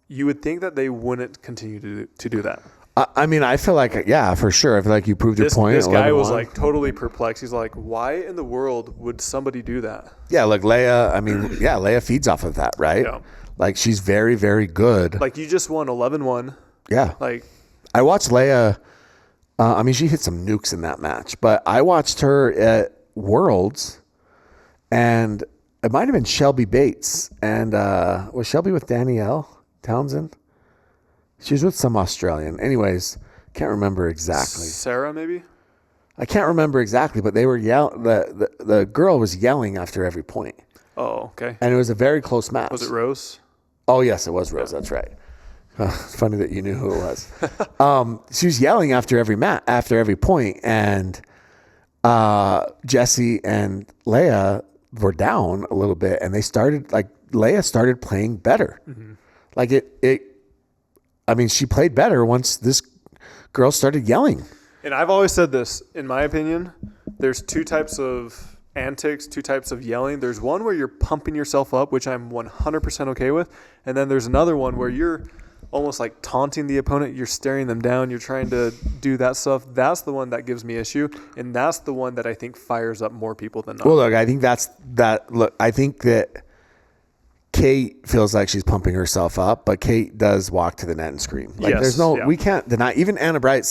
you would think that they wouldn't continue to do that. I mean, I feel like, yeah, for sure. I feel like you proved your point. This guy was like totally perplexed. He's like, why in the world would somebody do that? Yeah, like Leia feeds off of that, right? Yeah. Like she's very, very good. Like you just won 11-1. Yeah. Like I watched Leia. She hit some nukes in that match, but I watched her at Worlds, and it might have been Shelby Bates. And was Shelby with Danielle Townsend? She was with some Australian. Anyways, can't remember exactly. Sarah, maybe? I can't remember exactly, but they were the girl was yelling after every point. Oh, okay. And it was a very close match. Was it Rose? Oh, yes, it was Rose. Yeah. That's right. It's funny that you knew who it was. She was yelling after every point, and Jesse and Leia were down a little bit, and Leia started playing better. Mm-hmm. She played better once this girl started yelling. And I've always said this, in my opinion, there's 2 types of antics, 2 types of yelling. There's one where you're pumping yourself up, which I'm 100% okay with, and then there's another one where you're almost like taunting the opponent. You're staring them down. You're trying to do that stuff. That's the one that gives me issue, and that's the one that I think fires up more people than not. Well, look, I think I think that Kate feels like she's pumping herself up, but Kate does walk to the net and scream. We can't deny. Even Anna Bright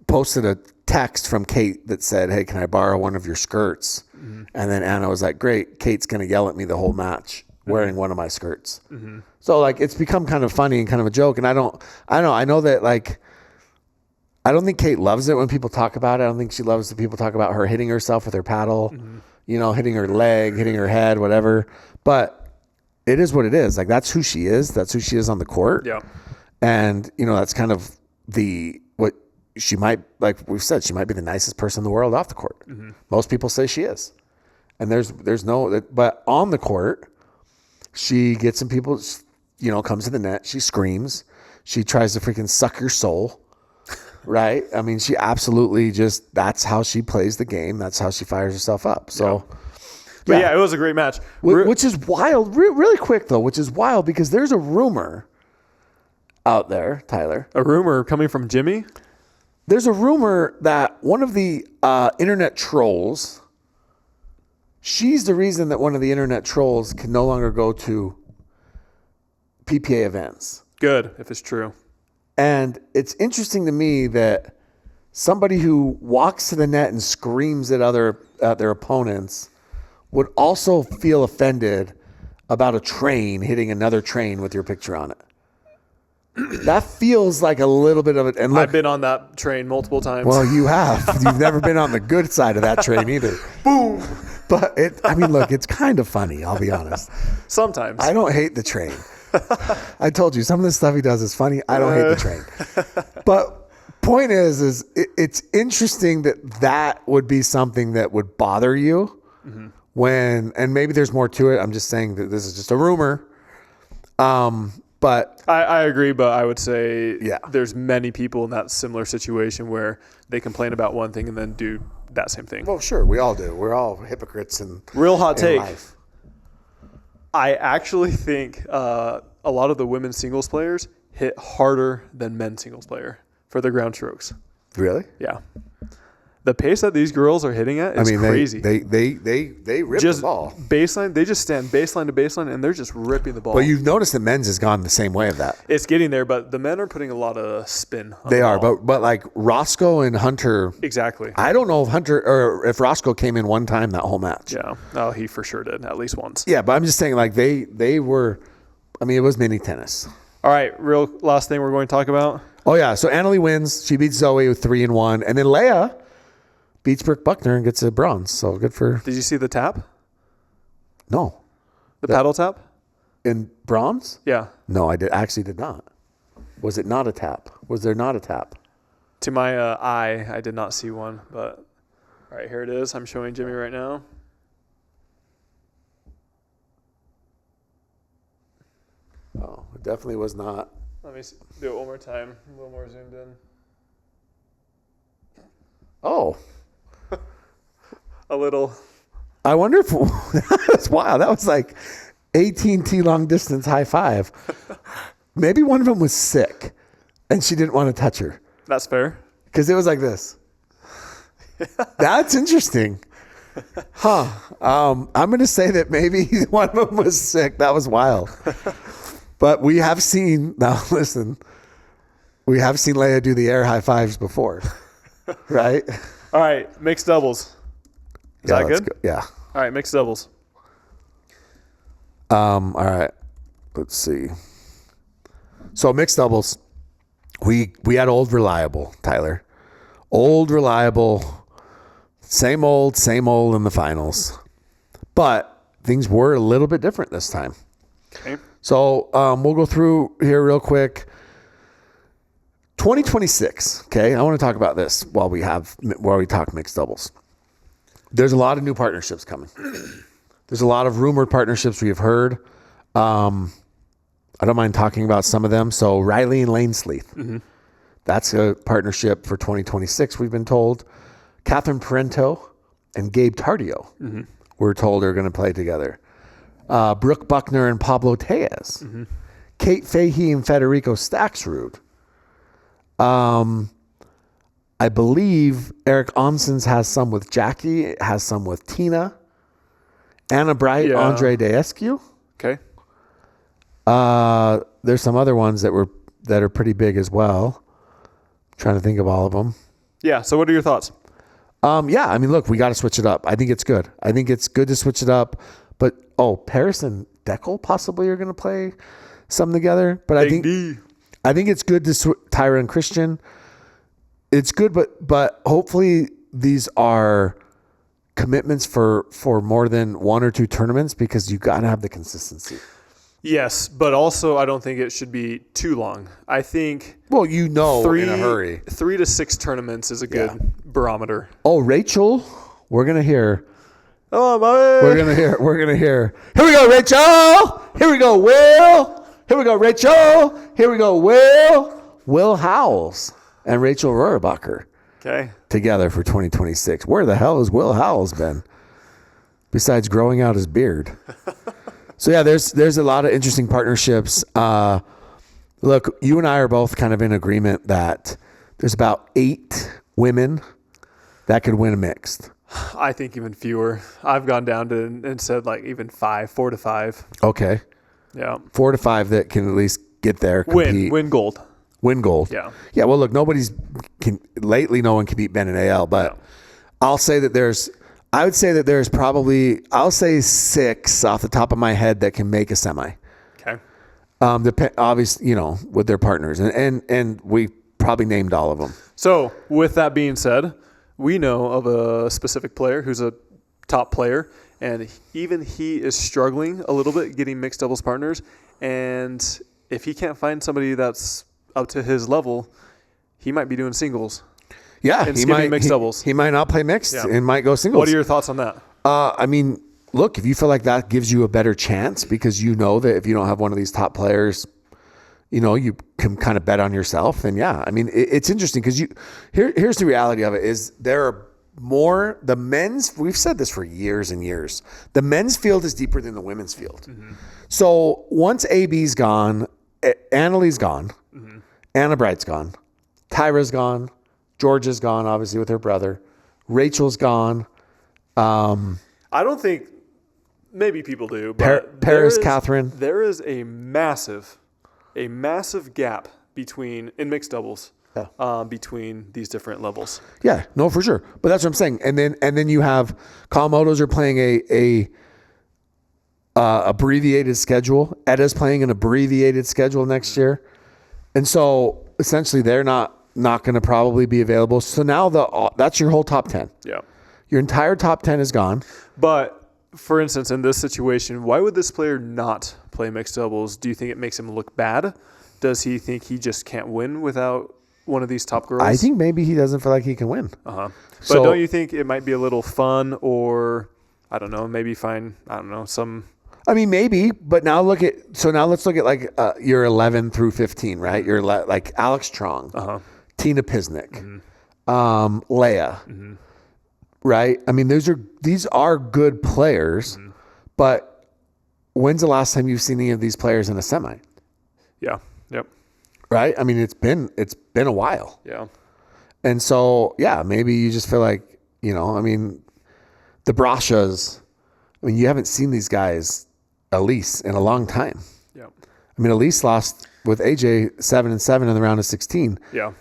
posted a text from Kate that said, "Hey, can I borrow one of your skirts?" Mm-hmm. And then Anna was like, "Great, Kate's going to yell at me the whole match wearing one of my skirts." Mm-hmm. So it's become kind of funny and kind of a joke. And I know that I don't think Kate loves it when people talk about it. I don't think she loves when people talk about her hitting herself with her paddle, hitting her leg, hitting her head, whatever. But it is what it is. That's who she is. That's who she is on the court. Yeah. And, that's kind of what she might, like we've said, she might be the nicest person in the world off the court. Mm-hmm. Most people say she is. And but on the court, she gets some people, comes to the net. She screams. She tries to freaking suck your soul. Right? She absolutely that's how she plays the game. That's how she fires herself up. So, But yeah, it was a great match. Which is wild. Really quick, though, which is wild because there's a rumor out there, Tyler. A rumor coming from Jimmy? There's a rumor that one of the internet trolls, she's the reason that one of the internet trolls can no longer go to PPA events. Good, if it's true. And it's interesting to me that somebody who walks to the net and screams at their opponents would also feel offended about a train hitting another train with your picture on it. That feels like a little bit of it. And look, I've been on that train multiple times. well, you have. You've never been on the good side of that train either. Boom. But look, it's kind of funny. I'll be honest. Sometimes. I don't hate the train. I told you some of the stuff he does is funny. I don't hate the train. But point is it's interesting that would be something that would bother you when, and maybe there's more to it. I'm just saying that this is just a rumor. But I agree, but I would say Yeah. there's many people in that similar situation where they complain about one thing and then do that same thing. well, sure, we all do. We're all hypocrites and Real hot take. life. I actually think a lot of the women's singles players hit harder than men's singles player for their ground strokes. Really? Yeah. The pace that these girls are hitting at is crazy. They rip just the ball. baseline, they just stand baseline to baseline and they're just ripping the ball. But you've noticed that men's has gone the same way of that. It's getting there, but the men are putting a lot of spin on They the are, ball. but like Roscoe and Hunter, Exactly. I don't know if Hunter or if Roscoe came in one time that whole match. Yeah. Oh, he for sure did, at least once. Yeah, but I'm just saying like they were, I mean, it was mini tennis. All right, real last thing we're going to talk about. Oh yeah, so Annalie wins. She beats Zoe with 3-1, and then Leia beats Brooke Buckner and gets a bronze. So good for Did you see the tap? no The paddle tap? in bronze. Yeah. No, I actually did not. Was it not a tap? Was there not a tap? To my eye, I did not see one, but all right, here it is. I'm showing Jimmy right now. Oh, it definitely was not. Let me do it one more time. A little more zoomed in. Oh, A little. I wonder if that's wow. That was like AT&T long distance high five. Maybe one of them was sick, and she didn't want to touch her That's fair. because it was like this. That's interesting, huh? I'm going to say that maybe one of them was sick. That was wild. But we have seen now. Listen, we have seen Leia do the air high fives before, right? All right, mixed doubles. Is that let's good? go. Yeah. All right, mixed doubles. All right. Let's see. So mixed doubles. We had old reliable, Tyler. Old reliable. Same old in the finals. But things were a little bit different this time. Okay. So we'll go through here real quick. 2026. Okay, I want to talk about this while we talk mixed doubles. There's a lot of new partnerships coming. There's a lot of rumored partnerships we have heard. I don't mind talking about some of them. So Riley and Lane Sleeth. That's a partnership for 2026, we've been told. Catherine Parento and Gabe Tardio, we're told, are going to play together. Brooke Buckner and Pablo Tejas. Kate Fahey and Federico Staxrud. I believe Eric Onsens has some with Jackie, has some with Tina. Anna Bright, Yeah. Andre Daescu. Okay. There's some other ones that are pretty big as well. Trying to think of all of them. Yeah. So, what are your thoughts? Yeah, I mean, look, we got to switch it up. I think it's good. I think it's good to switch it up. But Paris and Deckel possibly are going to play some together. But Big D. I think it's good to Tyra and Christian. It's good, but hopefully these are commitments for more than one or two tournaments because you got to have the consistency. Yes, but also I don't think it should be too long. I think Well, in a hurry. 3 to 6 tournaments is a good barometer. Oh, Rachel, we're gonna hear. Oh my! We're gonna hear. Here we go, Rachel. Here we go, Will. Here we go, Rachel. Here we go, Will. Will Howells and Rachel Rohrabacher Okay. together for 2026. Where the hell has Will Howells been? Besides growing out his beard. So yeah, there's a lot of interesting partnerships. Look, you and I are both kind of in agreement that there's about 8 women that could win a mixed. I think even fewer. I've gone down to and said like even 4 to 5. Okay. Yeah. 4 to 5 that can at least get there, compete. Win gold. Win gold. Yeah. Yeah, well, look, lately no one can beat Ben and AL, but I'll say that there's I would say that there's probably, I'll say 6 off the top of my head that can make a semi. Okay. Obviously, with their partners. And we probably named all of them. So with that being said, we know of a specific player who's a top player, and even he is struggling a little bit getting mixed doubles partners. And if he can't find somebody that's up to his level, he might be doing singles. Yeah, he might mixed doubles. He might not play mixed and might go singles. What are your thoughts on that? I mean, look, if you feel like that gives you a better chance because you know that if you don't have one of these top players, you can kind of bet on yourself. Then yeah, I mean, it's interesting because here's the reality of it is there are more the men's. We've said this for years and years. The men's field is deeper than the women's field. Mm-hmm. So once AB's gone, Annalie's gone, Anna Bright's gone, Tyra's gone. Georgia's gone, obviously, with her brother. Rachel's gone. I don't think maybe people do. But Paris, Catherine. There is a massive gap in mixed doubles between these different levels. Yeah, no, for sure. But that's what I'm saying. And then you have Kawamoto's are playing a abbreviated schedule. Edda's playing an abbreviated schedule next year, and so essentially they're not going to probably be available. So now that's your whole top 10. Yeah. Your entire top 10 is gone. But for instance, in this situation, why would this player not play mixed doubles? Do you think it makes him look bad? Does he think he just can't win without one of these top girls? I think maybe he doesn't feel like he can win. But don't you think it might be a little fun or, I don't know, maybe find, some... I mean, maybe, but now let's look at like your 11 through 15, right? You're like Alex Trong, Tina Pisnik, Leia, right? I mean, these are good players, but when's the last time you've seen any of these players in a semi? Yeah. Yep. Right? I mean, it's been a while. Yeah. And so, yeah, maybe you just feel like, I mean, the Brashas, I mean, you haven't seen these guys, Elise, in a long time. Yeah. I mean, Elise lost with AJ 7-7 in the round of 16. Yeah.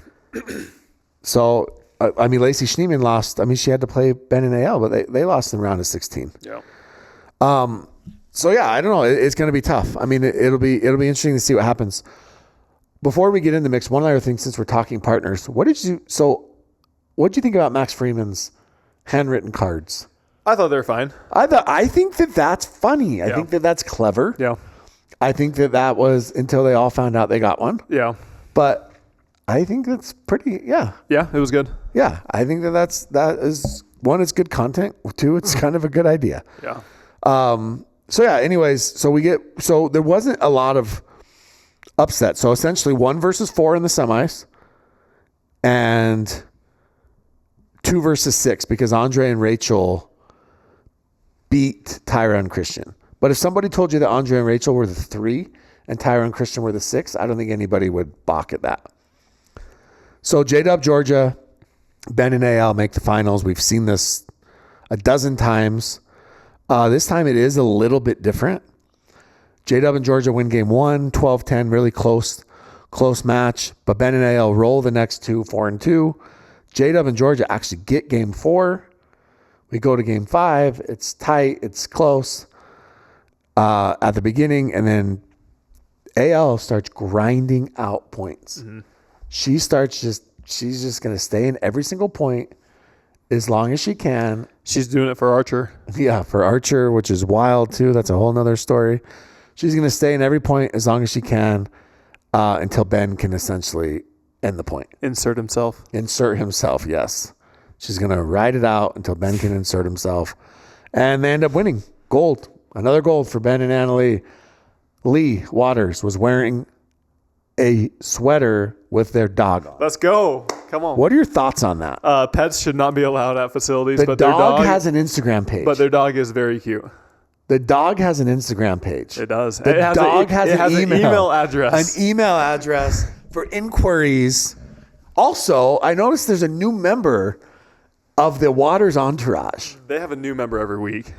So, I mean, Lacey Schneeman lost. I mean, she had to play Ben and AL, but they lost in the round of 16. Yeah. So yeah, I don't know. It's going to be tough. I mean, it'll be interesting to see what happens. Before we get in the mix, one other thing, since we're talking partners, what did you think about Max Freeman's handwritten cards? I thought they were fine. I think that's funny. I think that's clever. Yeah. I think that was until they all found out they got one. Yeah. But I think that's pretty, yeah. Yeah, it was good. Yeah. I think that is one, it's good content. Two, it's kind of a good idea. Yeah. So yeah, anyways, so there wasn't a lot of upset. So essentially 1 versus 4 in the semis and 2 versus 6 because Andre and Rachel beat Tyra and Christian. But if somebody told you that Andre and Rachel were the 3 and Tyra and Christian were the 6, I don't think anybody would balk at that. So J-Dub, Georgia, Ben and AL make the finals. We've seen this a dozen times. This time it is a little bit different. J-Dub and Georgia win game 1, 12-10, really close match. But Ben and AL roll the next 2, 4-2. J-Dub and Georgia actually get game 4. We go to game 5. It's tight. It's close at the beginning. And then AL starts grinding out points. Mm-hmm. She's just going to stay in every single point as long as she can. She's doing it for Archer. Yeah, for Archer, which is wild too. That's a whole nother story. She's going to stay in every point as long as she can until Ben can essentially end the point. Insert himself, yes. She's going to ride it out until Ben can insert himself. And they end up winning. Gold. Another gold for Ben and Annalie. Lee Waters was wearing a sweater with their dog on. Let's go. Come on. What are your thoughts on that? Pets should not be allowed at facilities. But their dog has an Instagram page. But their dog is very cute. The dog has an Instagram page. It does. The dog has an email address. An email address for inquiries. Also, I noticed there's a new member of the Waters entourage. They have a new member every week.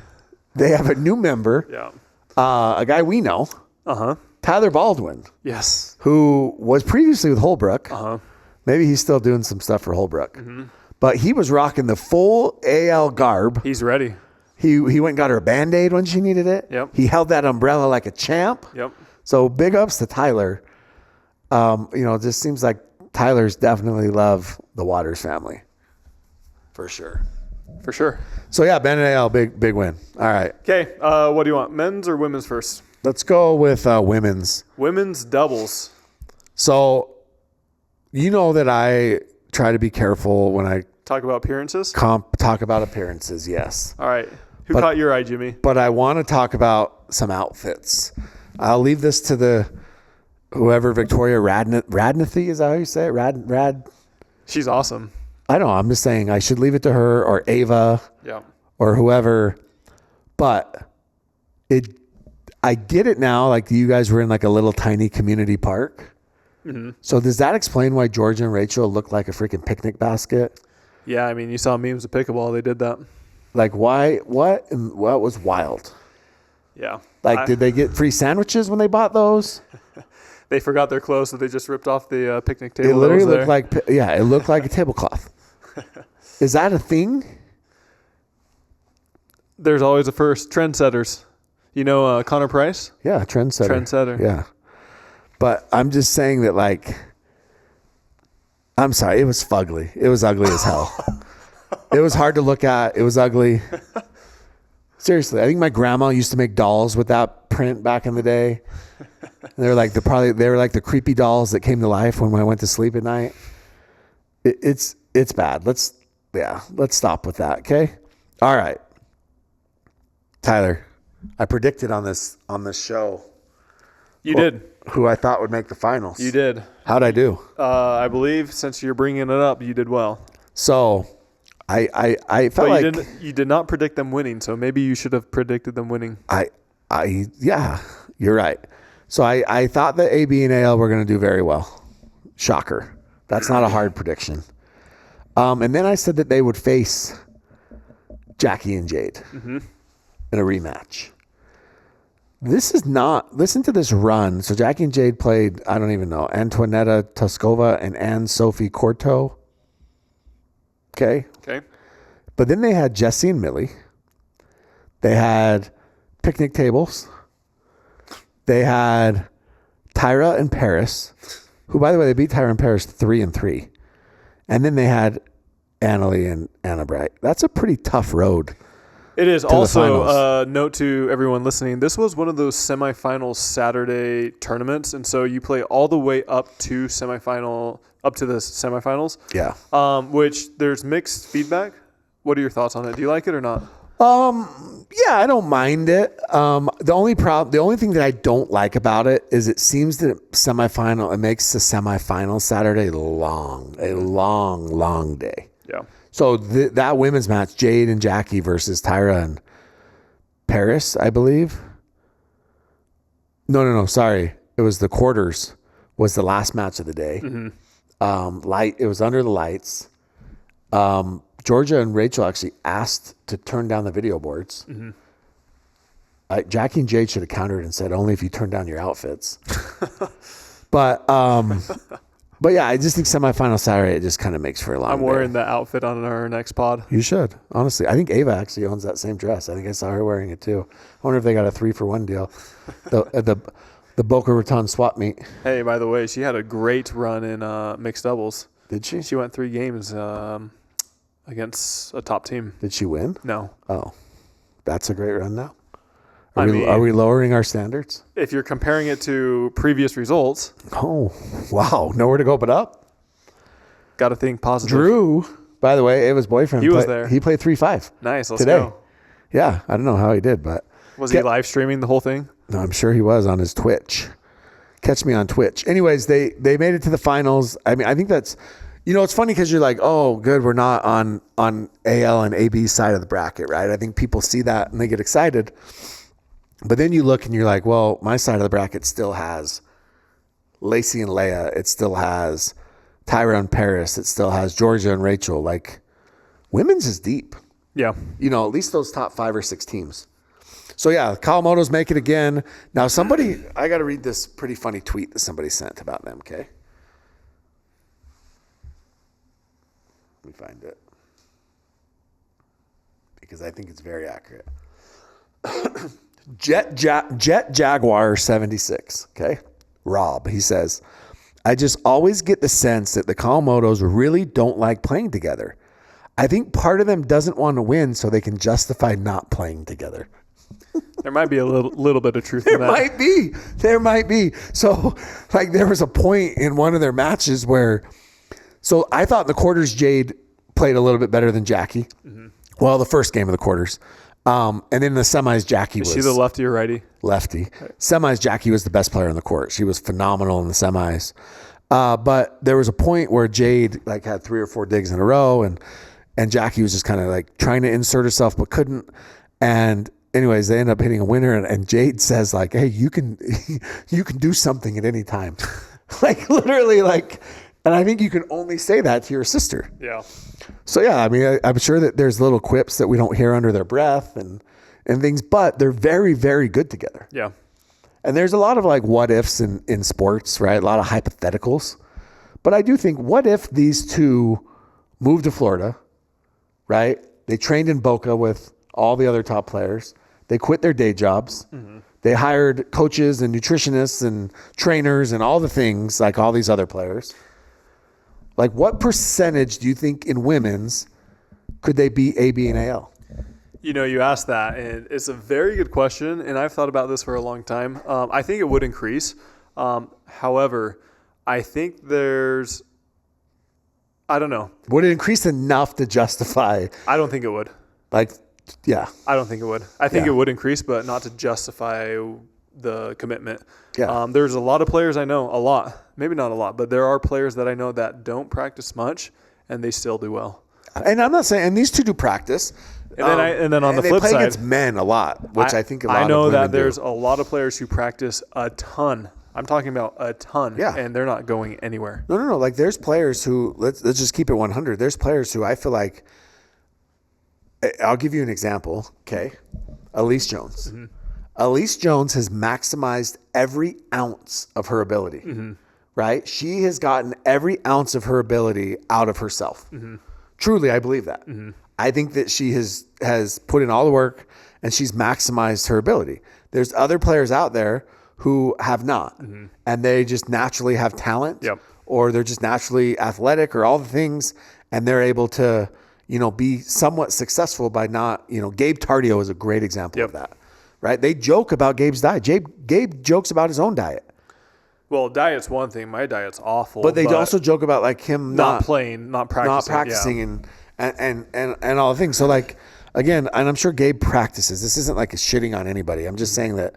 They have a new member. Yeah. A guy we know. Uh-huh. Tyler Baldwin. Yes. Who was previously with Holbrook. Uh-huh. Maybe he's still doing some stuff for Holbrook. Mm-hmm. But he was rocking the full AL garb. He's ready. He went and got her a Band-Aid when she needed it. Yep. He held that umbrella like a champ. Yep. So big ups to Tyler. It just seems like Tyler's definitely love the Waters family. For sure. For sure. So yeah, Ben and AL, big win. All right. Okay. What do you want? Men's or women's first? Let's go with women's. Women's doubles. So, you know that I try to be careful when I Talk about appearances? talk about appearances, yes. All right. Who caught your eye, Jimmy? But I want to talk about some outfits. I'll leave this to whoever Victoria Radnathy, is that how you say it? Rad. She's awesome. I don't know. I'm just saying I should leave it to her or Ava or whoever. But I get it now. Like you guys were in like a little tiny community park. Mm-hmm. So does that explain why Georgia and Rachel look like a freaking picnic basket? Yeah, I mean, you saw memes of pickleball. They did that. Like why? What was wild? Yeah. Like, did they get free sandwiches when they bought those? They forgot their clothes, so they just ripped off the picnic table. It literally looked like, it looked like a tablecloth. Is that a thing? There's always a first. Trendsetters. You know Connor Price? Yeah, trendsetter. Yeah. But I'm just saying that, like, I'm sorry, it was fugly. It was ugly as hell. It was hard to look at. It was ugly. Seriously, I think my grandma used to make dolls with that print back in the day. They were like the creepy dolls that came to life when I went to sleep at night. It's bad. Let's stop with that. Okay. All right. Tyler, I predicted on this show. You did. Who I thought would make the finals. You did. How'd I do? I believe since you're bringing it up, you did well. So I felt like you did not predict them winning. So maybe you should have predicted them winning. Yeah, you're right. So I thought that AB and AL were going to do very well. Shocker. That's not a hard prediction. And then I said that they would face Jackie and Jade in a rematch. This is not, listen to this run. So Jackie and Jade played, I don't even know, Antoinetta Toskova and Anne-Sophie Corto. Okay. But then they had Jesse and Millie. They had picnic tables. They had Tyra and Paris, who, by the way, they beat Tyra and Paris 3-3. And then they had Annalie and Anna Bright. That's a pretty tough road. It is. Also, note to everyone listening, this was one of those semifinal Saturday tournaments. And so you play all the way up to the semifinals. Yeah. Which there's mixed feedback. What are your thoughts on it? Do you like it or not? Yeah, I don't mind it. The only thing that I don't like about it is it seems that it makes the semifinal Saturday a long day. Yeah. So that women's match, Jade and Jackie versus Tyra and Paris, I believe. No, sorry. It was the quarters was the last match of the day. Mm-hmm. It was under the lights. Georgia and Rachel actually asked to turn down the video boards. Mm-hmm. Jackie and Jade should have countered and said, only if you turn down your outfits. But yeah, I just think semifinal Saturday, it just kind of makes for a long I'm wearing the outfit on our next pod. You should, honestly. I think Ava actually owns that same dress. I think I saw her wearing it too. I wonder if they got a 3-for-1 deal. The Boca Raton swap meet. Hey, by the way, she had a great run in mixed doubles. Did she? She went 3 games against a top team. Did she win? No. Oh, that's a great run now. Are we lowering our standards? If you're comparing it to previous results. Oh, wow. Nowhere to go but up. Got to think positive. Drew, by the way, Ava's boyfriend. He was there. He played 3-5. Nice. Let's today. Go. Yeah. I don't know how he did, but. Was he live streaming the whole thing? No, I'm sure he was on his Twitch. Catch me on Twitch. Anyways, they made it to the finals. I mean, I think that's, it's funny because you're like, oh, good, we're not on AL and AB side of the bracket, right? I think people see that and they get excited. But then you look and you're like, well, my side of the bracket still has Lacey and Leia. It still has Tyra and Paris. It still has Georgia and Rachel. Like, women's is deep. Yeah. At least those top 5 or 6 teams. So, yeah, Kawamoto's make it again. Now, I got to read this pretty funny tweet that somebody sent about them, okay? Let me find it. because I think it's very accurate. Jet Jaguar 76. Okay. Rob, he says, I just always get the sense that the Kawamotos really don't like playing together. I think part of them doesn't want to win so they can justify not playing together. There might be a little bit of truth in that. There might be. So, like, there was a point in one of their matches where, so I thought in the quarters Jade played a little bit better than Jackie. Mm-hmm. Well, the first game of the quarters. And then in the semis, Jackie was. Is she the lefty or righty? Lefty. Right. Semis, Jackie was the best player on the court. She was phenomenal in the semis. But there was a point where Jade like had 3 or 4 digs in a row, and Jackie was just kind of like trying to insert herself but couldn't. And anyways, they end up hitting a winner, and Jade says like, "Hey, you can do something at any time," like literally like. And I think you can only say that to your sister. Yeah. So yeah, I mean, I'm sure that there's little quips that we don't hear under their breath and things, but they're very, very good together. Yeah. And there's a lot of like what ifs in sports, right? A lot of hypotheticals. But I do think, what if these two moved to Florida, right? They trained in Boca with all the other top players. They quit their day jobs. Mm-hmm. They hired coaches and nutritionists and trainers and all the things like all these other players. Like, what percentage do you think in women's could they be A, B, and AL? You know, you asked that, and it's a very good question, and I've thought about this for a long time. I think it would increase. However, I think I don't know. Would it increase enough to justify? I don't think it would. Like, yeah. I don't think it would. I think it would increase, but not to justify the commitment. Yeah. There's a lot of players I know, maybe not a lot, but there are players that I know that don't practice much, and they still do well. And I'm not saying, and these two do practice. And then on the flip side, they play side, against men a lot, which I think a lot I know of that there's do. a lot of players who practice a ton. I'm talking about a ton, and they're not going anywhere. No. Like, there's players who, let's just keep it 100. There's players who I feel like, I'll give you an example, okay? Elise Jones. Mm-hmm. Elise Jones has maximized every ounce of her ability, right? She has gotten every ounce of her ability out of herself. Mm-hmm. Truly, I believe that. Mm-hmm. I think that she has put in all the work and she's maximized her ability. There's other players out there who have not, and they just naturally have talent, or they're just naturally athletic, or all the things, and they're able to, be somewhat successful by not, Gabe Tardio is a great example of that. Right? They joke about Gabe's diet. Gabe jokes about his own diet. Well, diet's one thing. My diet's awful. But they also joke about like him not playing, not practicing, and all the things. So like, again, and I'm sure Gabe practices. This isn't like a shitting on anybody. I'm just saying that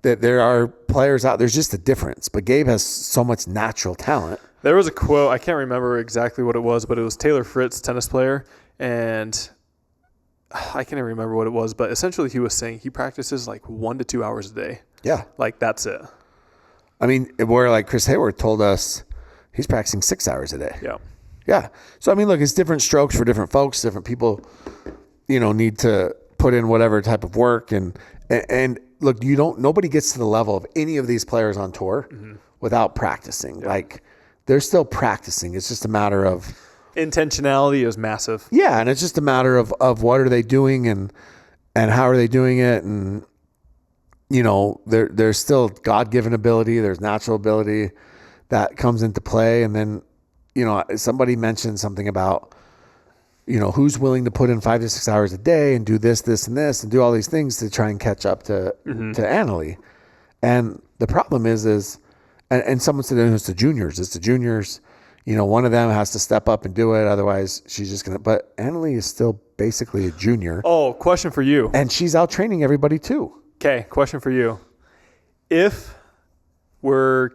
there are players out. There's just a difference. But Gabe has so much natural talent. There was a quote. I can't remember exactly what it was, but it was Taylor Fritz, tennis player, and I can't even remember what it was, but essentially he was saying he practices like 1 to 2 hours a day. Yeah. Like, that's it. I mean, where like Chris Hayward told us he's practicing 6 hours a day. Yeah. Yeah. So, I mean, look, it's different strokes for different folks. Different people, need to put in whatever type of work. And look, nobody gets to the level of any of these players on tour without practicing. Yeah. Like, they're still practicing. It's just a matter of intentionality is massive. Yeah, and it's just a matter of what are they doing and how are they doing it, and there's still God-given ability, there's natural ability that comes into play, and then somebody mentioned something about who's willing to put in 5 to 6 hours a day and do this and this and do all these things to try and catch up to Annalie. And the problem is and someone said it's the juniors. One of them has to step up and do it. Otherwise, she's just going to. But Annalie is still basically a junior. Oh, question for you. And she's out training everybody too. Okay, question for you. If we're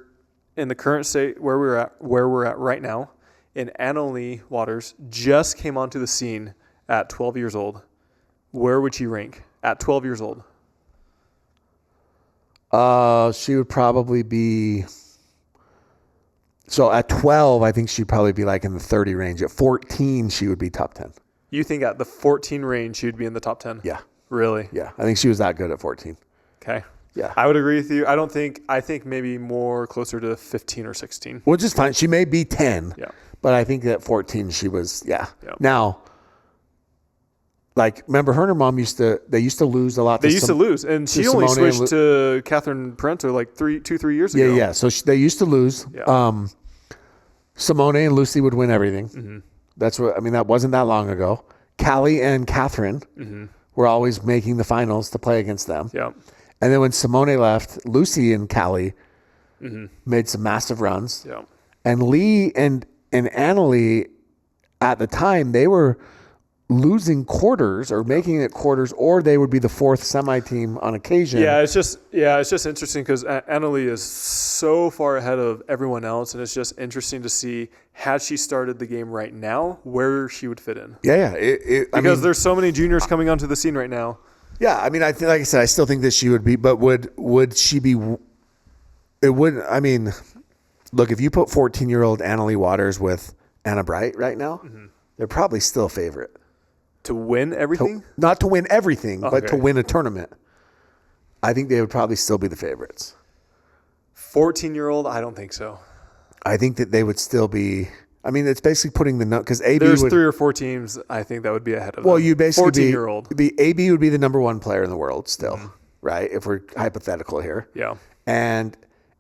in the current state where we're at right now, and Annalie Waters just came onto the scene at 12 years old, where would she rank at 12 years old? She would probably be. So at 12, I think she'd probably be like in the 30 range. At 14, she would be top 10. You think at the 14 range, she'd be in the top 10? Yeah. Really? Yeah. I think she was that good at 14. Okay. Yeah. I would agree with you. I think maybe more closer to 15 or 16. Which is fine. She may be 10. Yeah. But I think at 14, she was, yeah. Now, like, remember her and her mom they used to lose a lot. They used to lose, and she only Simone switched to Catherine Parento like 3 years ago. Yeah. So they used to lose. Yeah. Simone and Lucy would win everything. Mm-hmm. That wasn't that long ago. Callie and Catherine were always making the finals to play against them. Yeah. And then when Simone left, Lucy and Callie made some massive runs. Yeah. And Lee and Annalie, at the time, they were losing quarters or making it quarters, or they would be the fourth semi-team on occasion. Yeah, it's just interesting because Annalie is so far ahead of everyone else, and it's just interesting to see, had she started the game right now, where she would fit in. Yeah. Because there's so many juniors coming onto the scene right now. Yeah, I mean, like I said, I still think that she would be, but would she be? It wouldn't. I mean, look, if you put 14-year-old Annalie Waters with Anna Bright right now, they're probably still a favorite. To win everything? Not to win everything, but Okay. to win a tournament. I think they would probably still be the favorites. 14-year-old? I don't think so. I think that they would still be. I mean, it's basically putting the note because AB There's would, 3 or 4 teams I think that would be ahead of well, them. you basically 14-year-old. The AB would be the number 1 player in the world still, right? If we're hypothetical here. Yeah. And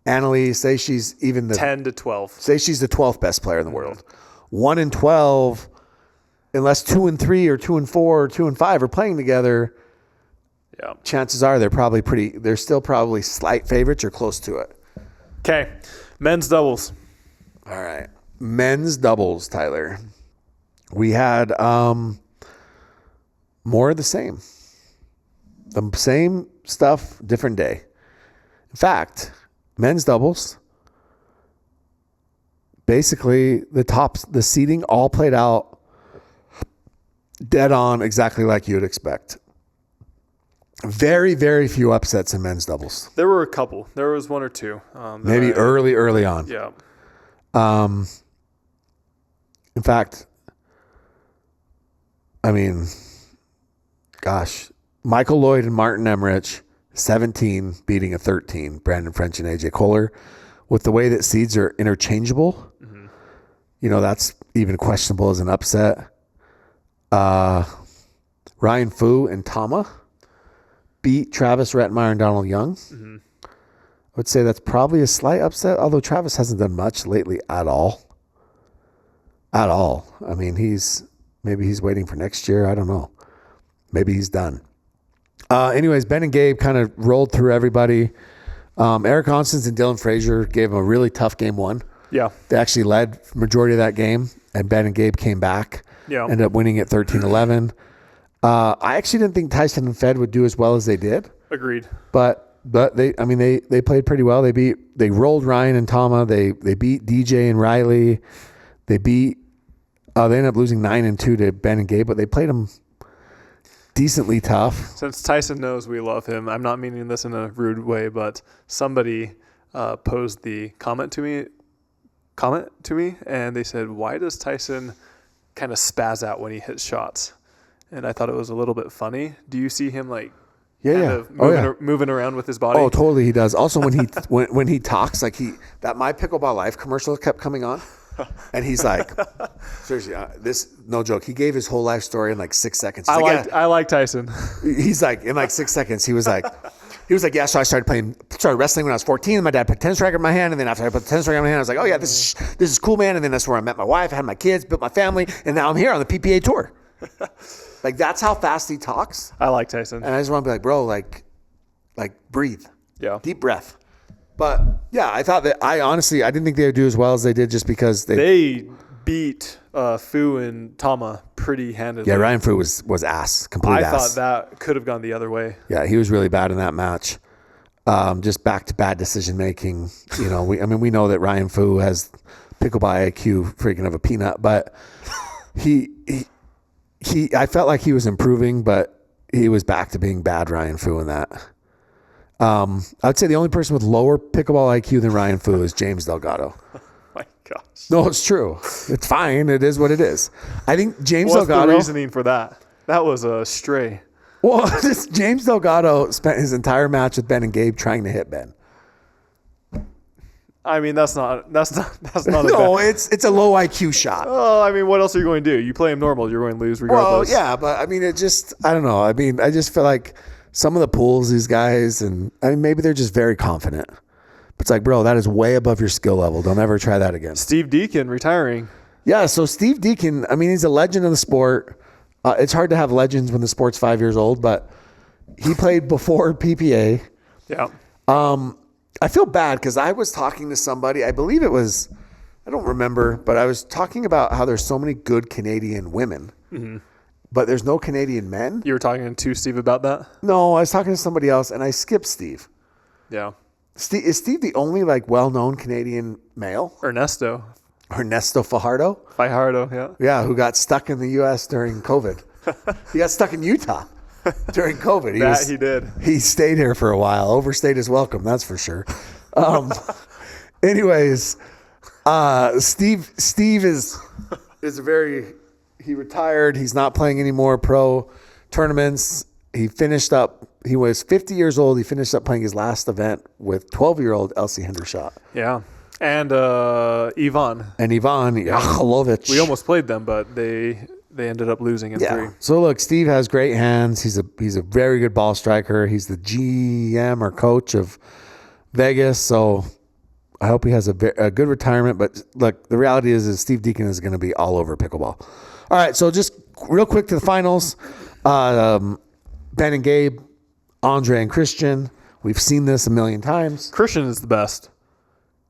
Annalie, say she's even the 10 to 12. Say she's the 12th best player in the world. 1 in 12, unless 2 and 3 or 2 and 4 or 2 and 5 are playing together, Yeah. chances are they're still probably slight favorites or close to it. Okay. Men's doubles. All right. Men's doubles, Tyler. We had more of the same. The same stuff, different day. In fact, men's doubles, basically the seeding all played out dead on exactly like you would expect. Very, very few upsets in men's doubles. There were a couple. There was 1 or 2. Maybe early on. Yeah. In fact, I mean, gosh, Michael Lloyd and Martin Emmerich, 17 beating a 13, Brandon French and AJ Kohler. With the way that seeds are interchangeable, that's even questionable as an upset. Ryan Fu and Tama beat Travis Rettmeyer and Donald Young. I would say that's probably a slight upset, although Travis hasn't done much lately at all. I mean, maybe he's waiting for next year. I don't know. Maybe he's done. Anyways, Ben and Gabe kind of rolled through everybody. Eric Constance and Dylan Frazier gave him a really tough game 1. Yeah. They actually led majority of that game, and Ben and Gabe came back. Yeah. Ended up winning at 13-11. I actually didn't think Tyson and Fed would do as well as they did. Agreed. But they played pretty well. They rolled Ryan and Tama. They beat DJ and Riley. They ended up losing 9-2 to Ben and Gabe, but they played them decently tough. Since Tyson knows we love him, I'm not meaning this in a rude way, but somebody posed the comment to me, and they said, "Why does Tyson kind of spaz out when he hits shots?" And I thought it was a little bit funny. Do you see him moving around with his body? Oh, totally, he does. Also, when he when he talks, like that My Pickleball Life commercial kept coming on. And he's like, seriously, this no joke. He gave his whole life story in like 6 seconds. I like Tyson. He's like, in like 6 seconds, he was like, yeah. So I started wrestling when I was 14. My dad put a tennis racket in my hand, and then after I put the tennis racket in my hand, I was like, oh yeah, this is cool, man. And then that's where I met my wife, I had my kids, built my family, and now I'm here on the PPA tour. Like that's how fast he talks. I like Tyson, and I just want to be like, bro, like breathe, yeah, deep breath. But yeah, I didn't think they would do as well as they did just because they beat Fu and Tama pretty handedly. Yeah, Ryan Fu was ass, complete ass. I thought that could have gone the other way. Yeah, he was really bad in that match. Just back to bad decision making. We know that Ryan Fu has pickleball IQ freaking of a peanut, but I felt like he was improving, but he was back to being bad Ryan Fu in that. I would say the only person with lower pickleball IQ than Ryan Fu is James Delgado. Oh my gosh. No, it's true. It's fine. It is what it is. I think James What's Delgado. the reasoning for that? That was a stray. Well, James Delgado spent his entire match with Ben and Gabe trying to hit Ben. I mean, that's not a No, bad. it's a low IQ shot. Oh, I mean, what else are you going to do? You play him normal, you're going to lose Well, regardless. yeah, but I mean, I don't know. I mean, I just feel like some of the pools, these guys, and I mean, maybe they're just very confident. But it's like, bro, that is way above your skill level. Don't ever try that again. Steve Deacon retiring. Yeah, so Steve Deacon, I mean, he's a legend of the sport. It's hard to have legends when the sport's 5 years old, but he played before PPA. Yeah. I feel bad because I was talking to somebody, I believe it was, I don't remember, but I was talking about how there's so many good Canadian women, but there's no Canadian men. You were talking to Steve about that? No, I was talking to somebody else and I skipped Steve. Yeah. Is Steve the only like well-known Canadian male? Ernesto Fajardo? yeah. Yeah, who got stuck in the U.S. during COVID. He got stuck in Utah during COVID. He did. He stayed here for a while, overstayed his welcome, that's for sure. Anyways, Steve is he retired. He's not playing any more pro tournaments. He was 50 years old. He finished up playing his last event with 12-year-old Elsie Hendershot. Yeah. And Ivan. And Ivan Yachelovich. We almost played them, but they ended up losing in 3. So look, Steve has great hands. He's a very good ball striker. He's the GM or coach of Vegas. So I hope he has a good retirement. But look, the reality is Steve Deacon is going to be all over pickleball. All right, so just real quick to the finals. Ben and Gabe, Andre and Christian. We've seen this a million times. Christian is the best.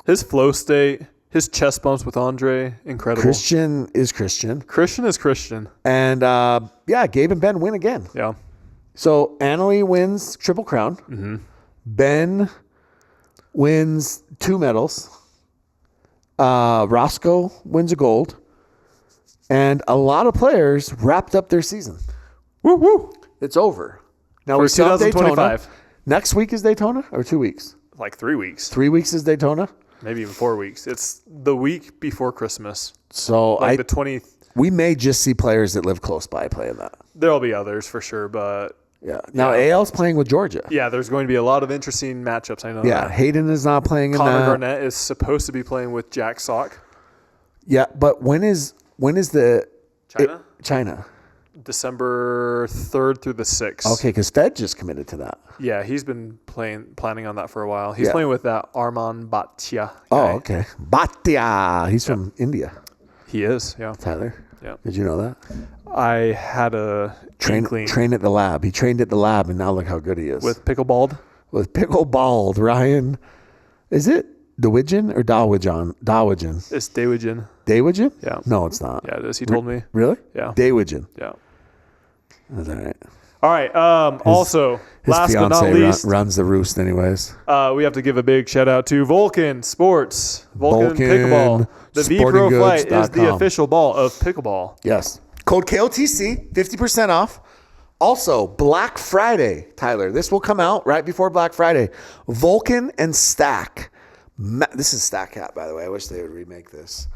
His flow state, his chest bumps with Andre, incredible. Christian is Christian. Christian is Christian. And, Gabe and Ben win again. Yeah. So Annalie wins Triple Crown. Mm-hmm. Ben wins 2 medals. Roscoe wins a gold. And a lot of players wrapped up their season. Woo woo. It's over. Now For we still have 2025. Daytona. Next week is Daytona or 2 weeks? Like 3 weeks. 3 weeks is Daytona? Maybe even 4 weeks. It's the week before Christmas. So Like the 20th. we may just see players that live close by playing that. There'll be others for sure, but Yeah. Now AL's playing with Georgia. yeah, there's going to be a lot of interesting matchups. I know Yeah. that. Hayden is not playing in Connor that. Garnett is supposed to be playing with Jack Sock. Yeah, but when is the China? China? December 3rd through the 6th. Okay, because Fed just committed to that. Yeah, he's been planning on that for a while. He's Yeah. playing with that Arman Bhatia guy. Oh, okay. Bhatia. He's from India. He is, yeah. Tyler. Yeah. Did you know that? I had a Train at the lab. He trained at the lab, and now look how good he is. with Pickleball. With Pickleball, Ryan. Is it Dawijan or Dawijan? Dawijan. It's Dawijan. Dawijan? Yeah. No, it's not. Yeah, it is. He told me. Really? Yeah. Dawijan. Yeah. That's all right. All right. Also, His last but not fiance least, runs the roost anyways. we have to give a big shout out to Vulcan Sports. Vulcan Pickleball. The V Pro Flight is the sportinggoods.com. official ball of pickleball. Yes. Code KOTC, 50% off. Also, Black Friday, Tyler. This will come out right before Black Friday. Vulcan and Stack. This is Stack Hat, by the way. I wish they would remake this.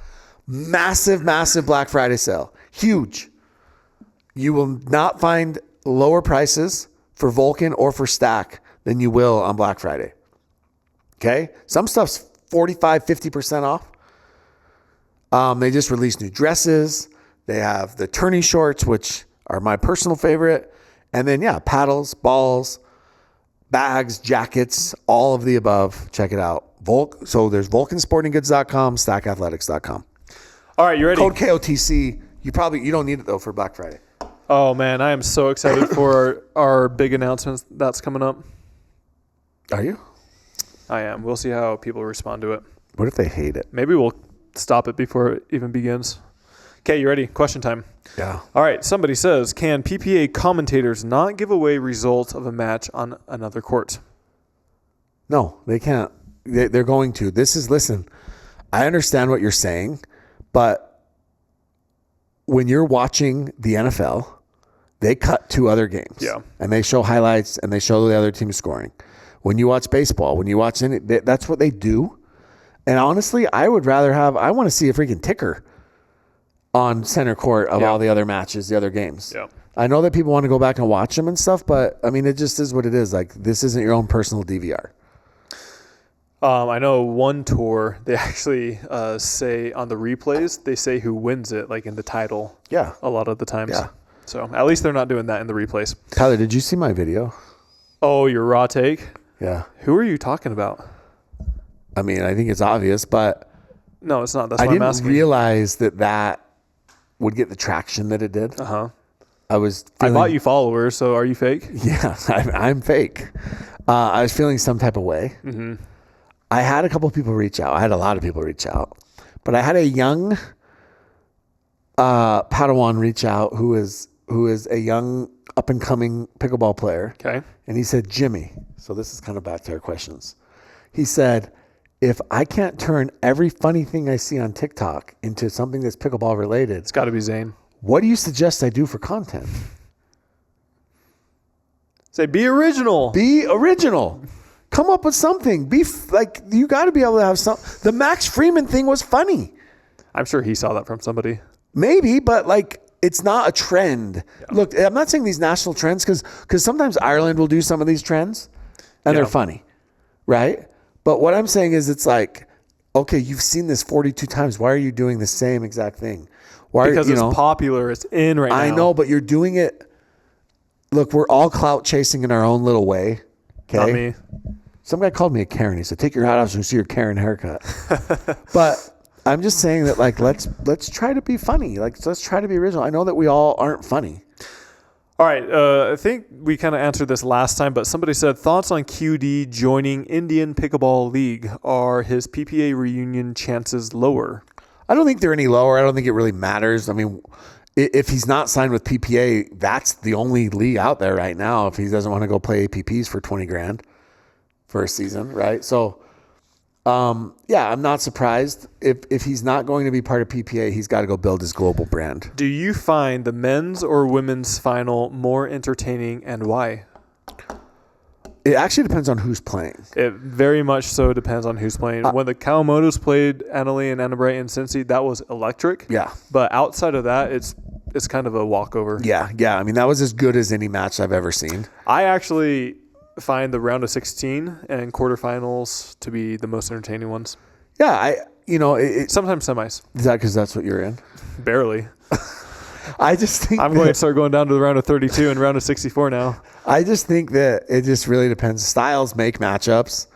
Massive, massive Black Friday sale. Huge. You will not find lower prices for Vulcan or for Stack than you will on Black Friday. Okay? Some stuff's 45, 50% off. They just released new dresses. They have the tourney shorts, which are my personal favorite. And then, paddles, balls, bags, jackets, all of the above. Check it out. So there's vulcansportinggoods.com, stackathletics.com. All right, you ready? Code KOTC. You don't need it, though, for Black Friday. Oh, man, I am so excited for our big announcements that's coming up. Are you? I am. We'll see how people respond to it. What if they hate it? Maybe we'll stop it before it even begins. Okay, you ready? Question time. Yeah. All right, somebody says, can PPA commentators not give away results of a match on another court? No, they can't. They're going to. Listen, I understand what you're saying, but when you're watching the NFL, they cut to other games. Yeah. And they show highlights and they show the other team scoring. When you watch baseball, when you watch that's what they do. And honestly, I want to see a freaking ticker on center court of all the other matches, the other games. Yeah. I know that people want to go back and watch them and stuff, but I mean, it just is what it is. Like, this isn't your own personal DVR. I know one tour, they actually say on the replays, they say who wins it, like in the title. Yeah. A lot of the times. Yeah. So at least they're not doing that in the replays. Tyler, did you see my video? Oh, your raw take? Yeah. Who are you talking about? I mean, I think it's obvious, but no, it's not. That's I why I'm didn't asking. realize that would get the traction that it did. Uh-huh. I bought you followers, so are you fake? Yeah, I'm fake. I was feeling some type of way. Mm-hmm. I had a couple of people reach out. I had a lot of people reach out. But I had a young Padawan reach out who is a young up-and-coming pickleball player. Okay. And he said, Jimmy, so this is kind of back to our questions. He said, if I can't turn every funny thing I see on TikTok into something that's pickleball related, It's got to be Zane. what do you suggest I do for content? Say, be original. Be original. Come up with something. You got to be able to have some. The Max Freeman thing was funny. I'm sure he saw that from somebody. Maybe, but it's not a trend. Yeah. Look, I'm not saying these national trends because sometimes Ireland will do some of these trends and they're funny, right? But what I'm saying is it's like, okay, you've seen this 42 times. Why are you doing the same exact thing? Because it's popular. It's in right now. I know, but you're doing it. Look, we're all clout chasing in our own little way. Okay. Not me. Some guy called me a Karen. He said, take your hat off so you can see your Karen haircut. But I'm just saying that let's try to be funny. Let's try to be original. I know that we all aren't funny. All right. I think we kind of answered this last time, but somebody said, thoughts on QD joining Indian Pickleball League? Are his PPA reunion chances lower? I don't think they're any lower. I don't think it really matters. I mean, if he's not signed with PPA, that's the only league out there right now. If he doesn't want to go play APPs for 20 grand for a season, right? So, I'm not surprised. If he's not going to be part of PPA, he's got to go build his global brand. Do you find the men's or women's final more entertaining, and why? It actually depends on who's playing. It very much so depends on who's playing. When the Kawamotos played Annalee and Annabright and Cincy, that was electric. Yeah. But outside of that, it's kind of a walkover. Yeah. I mean, that was as good as any match I've ever seen. I actually find the round of 16 and quarterfinals to be the most entertaining ones. Yeah, sometimes semis. Is that because that's what you're in? Barely. I just think I'm going to start going down to the round of 32 and round of 64 now. I just think that it just really depends. Styles make matchups,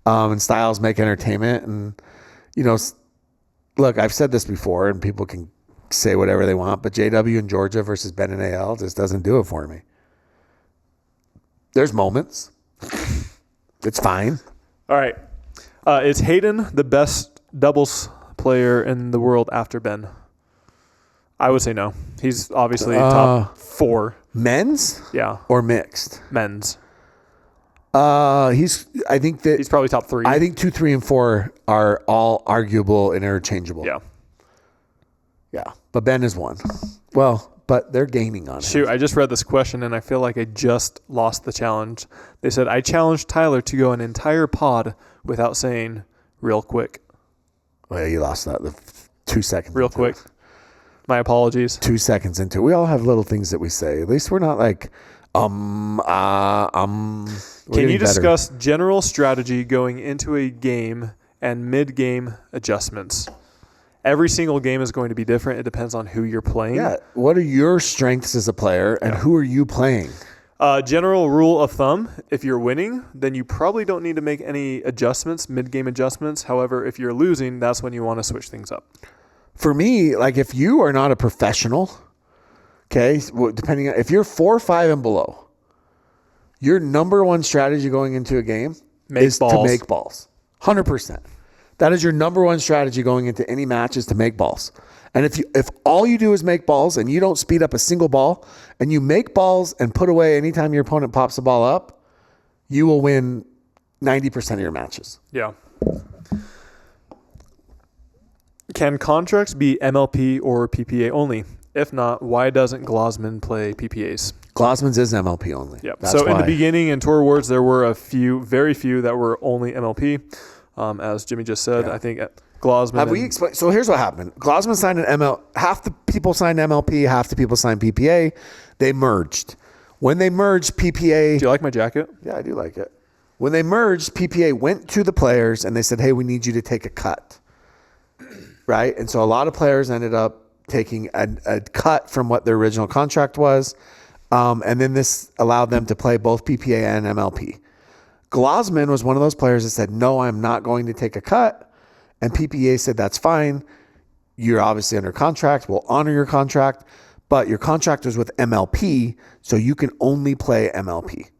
and styles make entertainment. And, look, I've said this before, and people can say whatever they want, but JW in Georgia versus Ben and AL just doesn't do it for me. There's moments. It's fine. All right. Is Hayden the best doubles player in the world after Ben? I would say no. He's obviously top 4. Men's? Yeah. Or mixed? Men's. I think that he's probably top 3. I think 2, 3, and 4 are all arguable and interchangeable. Yeah. Yeah. But Ben is 1. Well, but they're gaining on it. Shoot, I just read this question and I feel like I just lost the challenge. They said, I challenged Tyler to go an entire pod without saying real quick. Well, you lost that 2 seconds. Real quick. My apologies. 2 seconds into it. We all have little things that we say. At least we're not like, Can you discuss general strategy going into a game and mid-game adjustments? Every single game is going to be different. It depends on who you're playing. Yeah. What are your strengths as a player, and who are you playing? General rule of thumb, if you're winning, then you probably don't need to make any adjustments, mid-game adjustments. However, if you're losing, that's when you want to switch things up. For me, if you are not a professional, okay, depending on if you're 4 or 5 and below, your number one strategy going into a game is to make balls. 100%. That is your number one strategy going into any match is to make balls. And if all you do is make balls and you don't speed up a single ball and you make balls and put away anytime your opponent pops the ball up, you will win 90% of your matches. Yeah. Can contracts be MLP or PPA only? If not, why doesn't Glosman play PPAs? Glosman's is MLP only. Yep. So in the beginning in Tour Awards, there were very few that were only MLP. As Jimmy just said, I think Glosman. Have we explained? So here's what happened. Glosman signed an ML. Half the people signed MLP, half the people signed PPA. They merged. When they merged, PPA. Do you like my jacket? Yeah, I do like it. When they merged, PPA went to the players and they said, hey, we need you to take a cut. Right? And so a lot of players ended up taking a cut from what their original contract was. And then this allowed them to play both PPA and MLP. Glosman was one of those players that said, no, I'm not going to take a cut. And PPA said, that's fine. You're obviously under contract. We'll honor your contract. But your contract is with MLP, so you can only play MLP.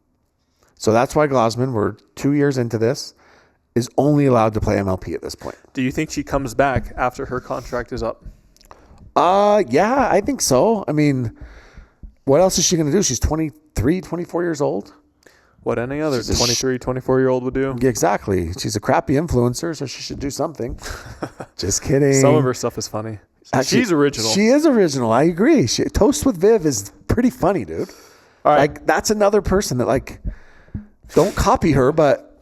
So that's why Glosman, we're 2 years into this, is only allowed to play MLP at this point. Do you think she comes back after her contract is up? Yeah, I think so. I mean, what else is she going to do? She's 23, 24 years old. What any other 23, 24-year-old would do? Exactly. She's a crappy influencer, so she should do something. Just kidding. Some of her stuff is funny. Actually, she's original. She is original. I agree. Toast with Viv is pretty funny, dude. All right. Like, that's another person that, like, don't copy her, but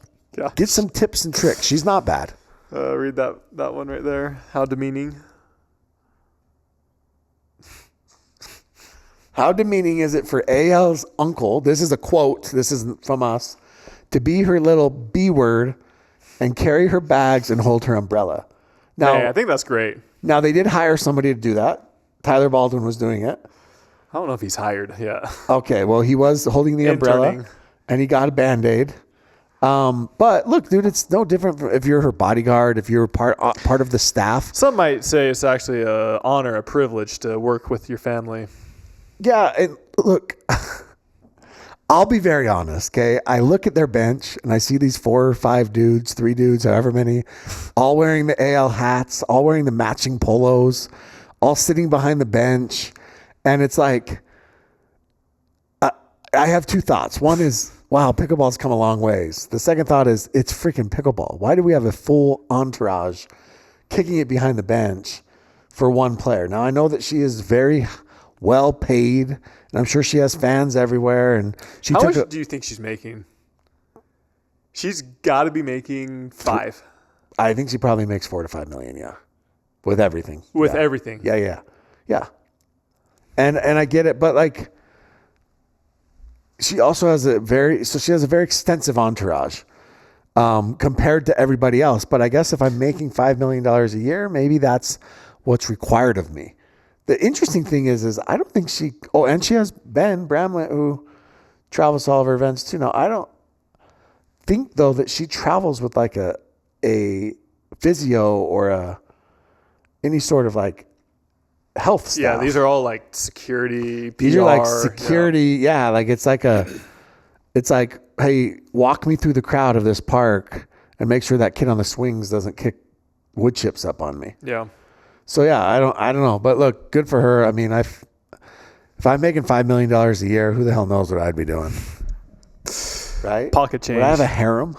get some tips and tricks. She's not bad. Read that one right there. How demeaning. How demeaning is it for AL's uncle, this is a quote, this isn't from us, to be her little B word and carry her bags and hold her umbrella? Now, hey, I think that's great. Now, they did hire somebody to do that. Tyler Baldwin was doing it. I don't know if he's hired yet. Okay, well, he was holding the umbrella, and he got a Band-Aid. But look, dude, it's no different if you're her bodyguard, if you're part of the staff. Some might say it's actually an honor, a privilege to work with your family. Yeah, and look, I'll be very honest, okay? I look at their bench, and I see these 4 or 5 dudes, 3 dudes, however many, all wearing the AL hats, all wearing the matching polos, all sitting behind the bench, and it's like, I have 2 thoughts. One is, wow, pickleball's come a long ways. The second thought is, it's freaking pickleball. Why do we have a full entourage kicking it behind the bench for one player? Now, I know that she is very well paid, and I'm sure she has fans everywhere. And how much do you think she's making? She's got to be making 5. I think she probably makes 4 to 5 million. Yeah, with everything. With everything. Yeah. And I get it, but like, she also has a very extensive entourage compared to everybody else. But I guess if I'm making $5 million a year, maybe that's what's required of me. The interesting thing is I don't think she. Oh, and she has Ben Bramlett, who travels to all of her events too. Now, I don't think though that she travels with like a physio or any sort of like health staff. Yeah, these are all like security. PR, these are like security. Yeah, like it's like hey, walk me through the crowd of this park and make sure that kid on the swings doesn't kick wood chips up on me. Yeah. So yeah, I don't know, but look, good for her. I mean, if I'm making $5 million a year, who the hell knows what I'd be doing, right? Pocket change. Would I have a harem?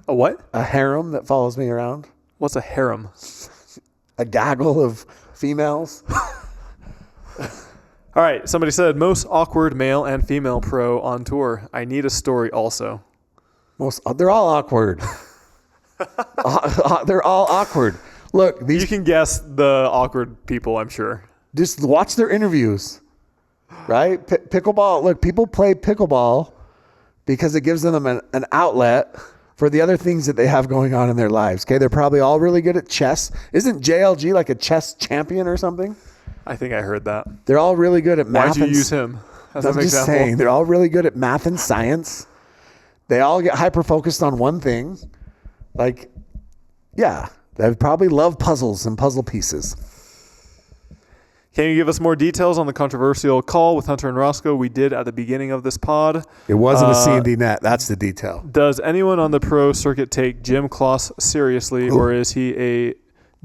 A what? A harem that follows me around? What's a harem? A gaggle of females. All right. Somebody said most awkward male and female pro on tour. I need a story also. They're all awkward. They're all awkward. Look, you can guess the awkward people, I'm sure. Just watch their interviews, right? Pickleball. Look, people play pickleball because it gives them an outlet for the other things that they have going on in their lives. Okay, they're probably all really good at chess. Isn't JLG like a chess champion or something? I think I heard that. They're all really good at math. Why'd you use him as an example? I'm just saying, they're all really good at math and science. They all get hyper-focused on one thing. Like, yeah. They probably love puzzles and puzzle pieces. Can you give us more details on the controversial call with Hunter and Roscoe we did at the beginning of this pod? It wasn't a C&D net. That's the detail. Does anyone on the pro circuit take Jim Kloss seriously, or is he a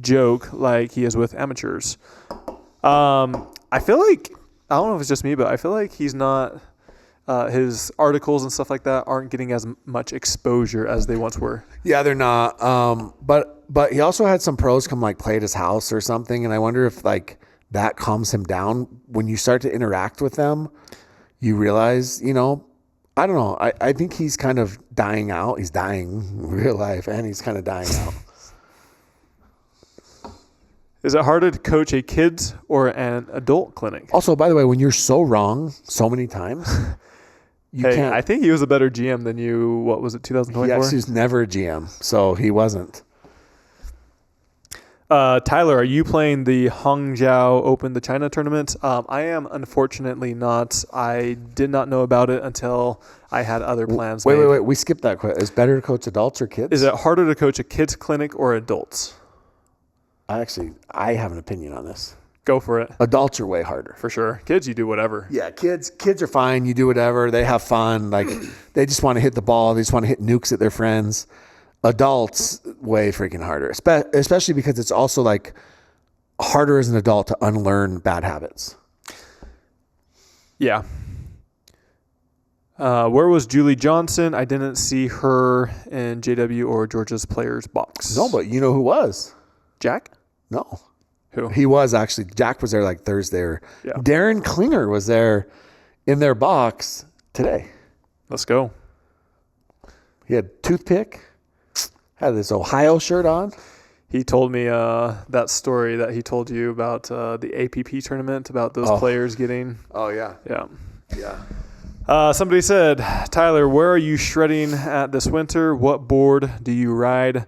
joke like he is with amateurs? I feel like, I don't know if it's just me, but I feel like he's not, his articles and stuff like that aren't getting as much exposure as they once were. Yeah, they're not. But he also had some pros come like play at his house or something, and I wonder if like that calms him down. When you start to interact with them, you realize, I don't know. I think he's kind of dying out. He's dying in real life, and he's kind of dying out. Is it harder to coach a kids or an adult clinic? Also, by the way, when you're so wrong so many times, You Hey, can't. I think he was a better GM than you. What was it, He 2024? actually was never a GM, so he wasn't. Tyler, are you playing the Hangzhou Open, the China tournament? I am unfortunately not. I did not know about it until I had other plans. Wait. We skipped that question. Is it better to coach adults or kids? Is it harder to coach a kids clinic or adults? I have an opinion on this. Go for it. Adults are way harder. For sure. Kids, you do whatever. Yeah, kids are fine. You do whatever. They have fun. Like they just want to hit the ball. They just want to hit nukes at their friends. Adults, way freaking harder, especially because it's also like harder as an adult to unlearn bad habits. Yeah. Where was Julie Johnson? I didn't see her in JW or Georgia's players box. No, but you know who was? Jack? No. Who? He was actually. Jack was there like Thursday. Yeah. Darren Klinger was there in their box today. Let's go. He had toothpick, had this Ohio shirt on. He told me that story that he told you about the APP tournament, about those players getting. Oh, yeah. Yeah. Yeah. Somebody said, Tyler, where are you shredding at this winter? What board do you ride?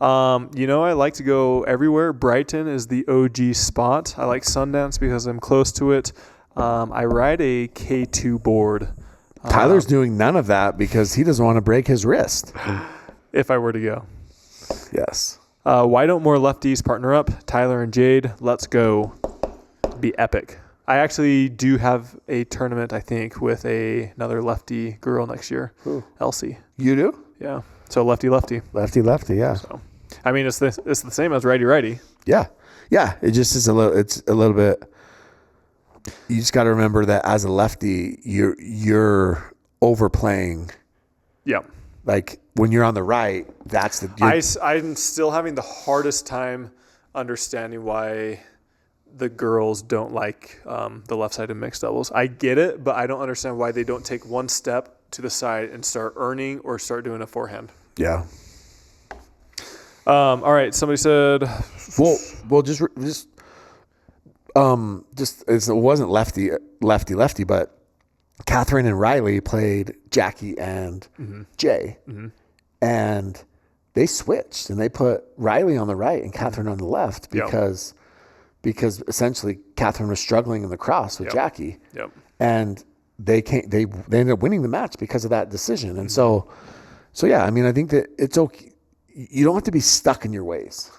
I like to go everywhere. Brighton is the OG spot. I like Sundance because I'm close to it. I ride a K2 board. Tyler's doing none of that because he doesn't want to break his wrist. If I were to go. Yes. Why don't more lefties partner up? Tyler and Jade, let's go. Be epic. I actually do have a tournament, I think, with another lefty girl next year. Who? Elsie. You do? Yeah. So lefty. Lefty, yeah. So, I mean, it's the same as righty. Yeah. Yeah. It just is it's a little bit. You just got to remember that as a lefty, you're overplaying. Yeah. Like when you're on the right, that's the. I'm still having the hardest time understanding why the girls don't like the left-sided mixed doubles. I get it, but I don't understand why they don't take one step to the side and start earning or start doing a forehand. Yeah. All right. Somebody said. Well, just it wasn't lefty, but Catherine and Riley played Jackie and Jay, and they switched and they put Riley on the right and Catherine on the left because essentially Catherine was struggling in the cross with Jackie, and they ended up winning the match because of that decision. And so yeah, I mean, I think that it's okay. You don't have to be stuck in your ways.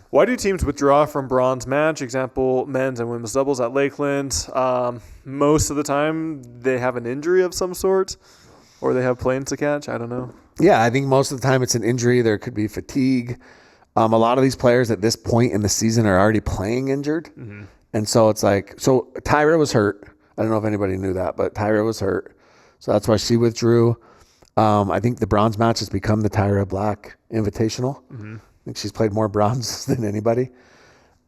Why do teams withdraw from bronze match? Example, men's and women's doubles at Lakeland. Most of the time, they have an injury of some sort, or they have planes to catch. I don't know. Yeah, I think most of the time it's an injury. There could be fatigue. A lot of these players at this point in the season are already playing injured. And so it's like, Tyra was hurt. I don't know if anybody knew that, but Tyra was hurt. So that's why she withdrew. I think the bronze match has become the Tyra Black Invitational. I think she's played more bronze than anybody.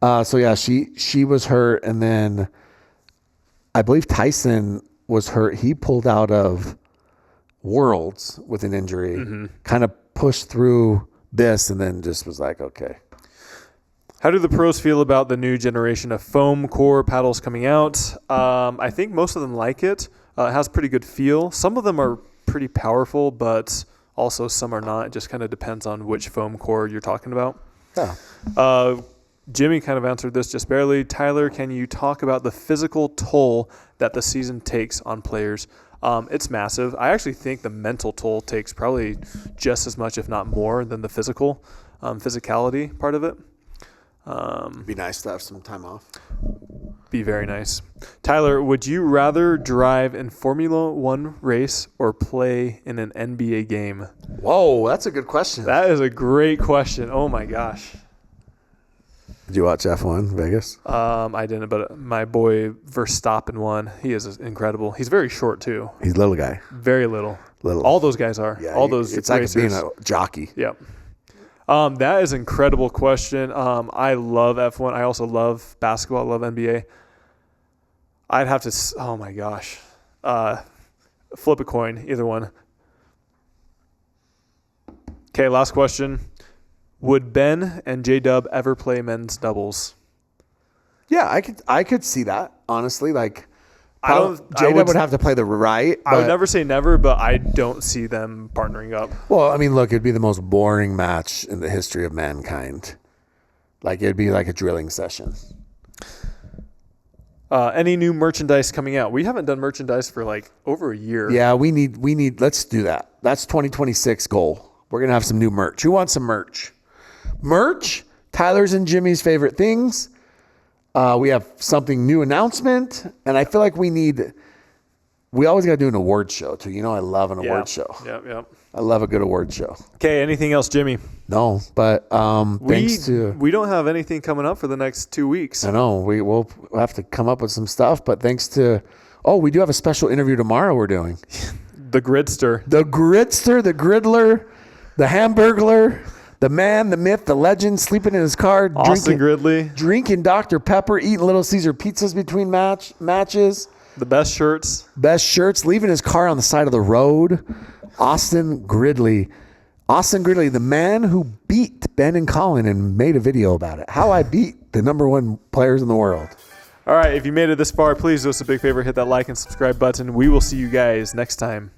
So yeah, she was hurt. And then I believe Tyson was hurt. He pulled out of Worlds with an injury, kind of pushed through this, and then just was like, okay. How do the pros feel about the new generation of foam core paddles coming out? I think most of them like it. It has pretty good feel. Some of them are pretty powerful, but also some are not. It just kind of depends on which foam core you're talking about. Yeah. Jimmy kind of answered this just barely. Tyler, can you talk about the physical toll that the season takes on players? It's massive. I actually think the mental toll takes probably just as much, if not more, than the physicality part of it. It'd be nice to have some time off. Be very nice. Tyler, would you rather drive in Formula One race or play in an NBA game? Whoa, that's a good question. That is a great question. Oh my gosh. Did you watch F1 Vegas? I didn't, but my boy Verstappen won. He is incredible. He's very short too. He's a little guy. Very little. Little. All those guys are. Yeah, all those. It's racers. like being a jockey. Yeah. That is an incredible question. I love F1. I also love basketball. I love NBA. I'd have to. Oh my gosh. Flip a coin. Either one. Okay. Last question. Would Ben and J-Dub ever play men's doubles? Yeah, I could see that, honestly. Like, J-Dub would have to play the right. I would never say never, but I don't see them partnering up. Well, I mean, look, it'd be the most boring match in the history of mankind. Like, it'd be like a drilling session. Any new merchandise coming out? We haven't done merchandise for like over a year. Yeah, we need. Let's do that. That's 2026 goal. We're gonna have some new merch. Who wants some merch? Merch. Tyler's and Jimmy's favorite things. We have something new announcement, and I feel like we always got to do an award show too. You know, I love an award show. Yep. I love a good award show. Okay, anything else, Jimmy? No, but thanks to... We don't have anything coming up for the next 2 weeks. I know. We'll have to come up with some stuff, but thanks to... Oh, we do have a special interview tomorrow we're doing. The Gridster. The Gridster, the Griddler, the Hamburglar, the man, the myth, the legend, sleeping in his car. Austin Gridley. Drinking Dr. Pepper, eating Little Caesar pizzas between matches. The best shirts. Leaving his car on the side of the road. Austin Gridley, the man who beat Ben and Colin and made a video about it. How I beat the #1 players in the world. All right, if you made it this far, please do us a big favor, hit that like and subscribe button. We will see you guys next time.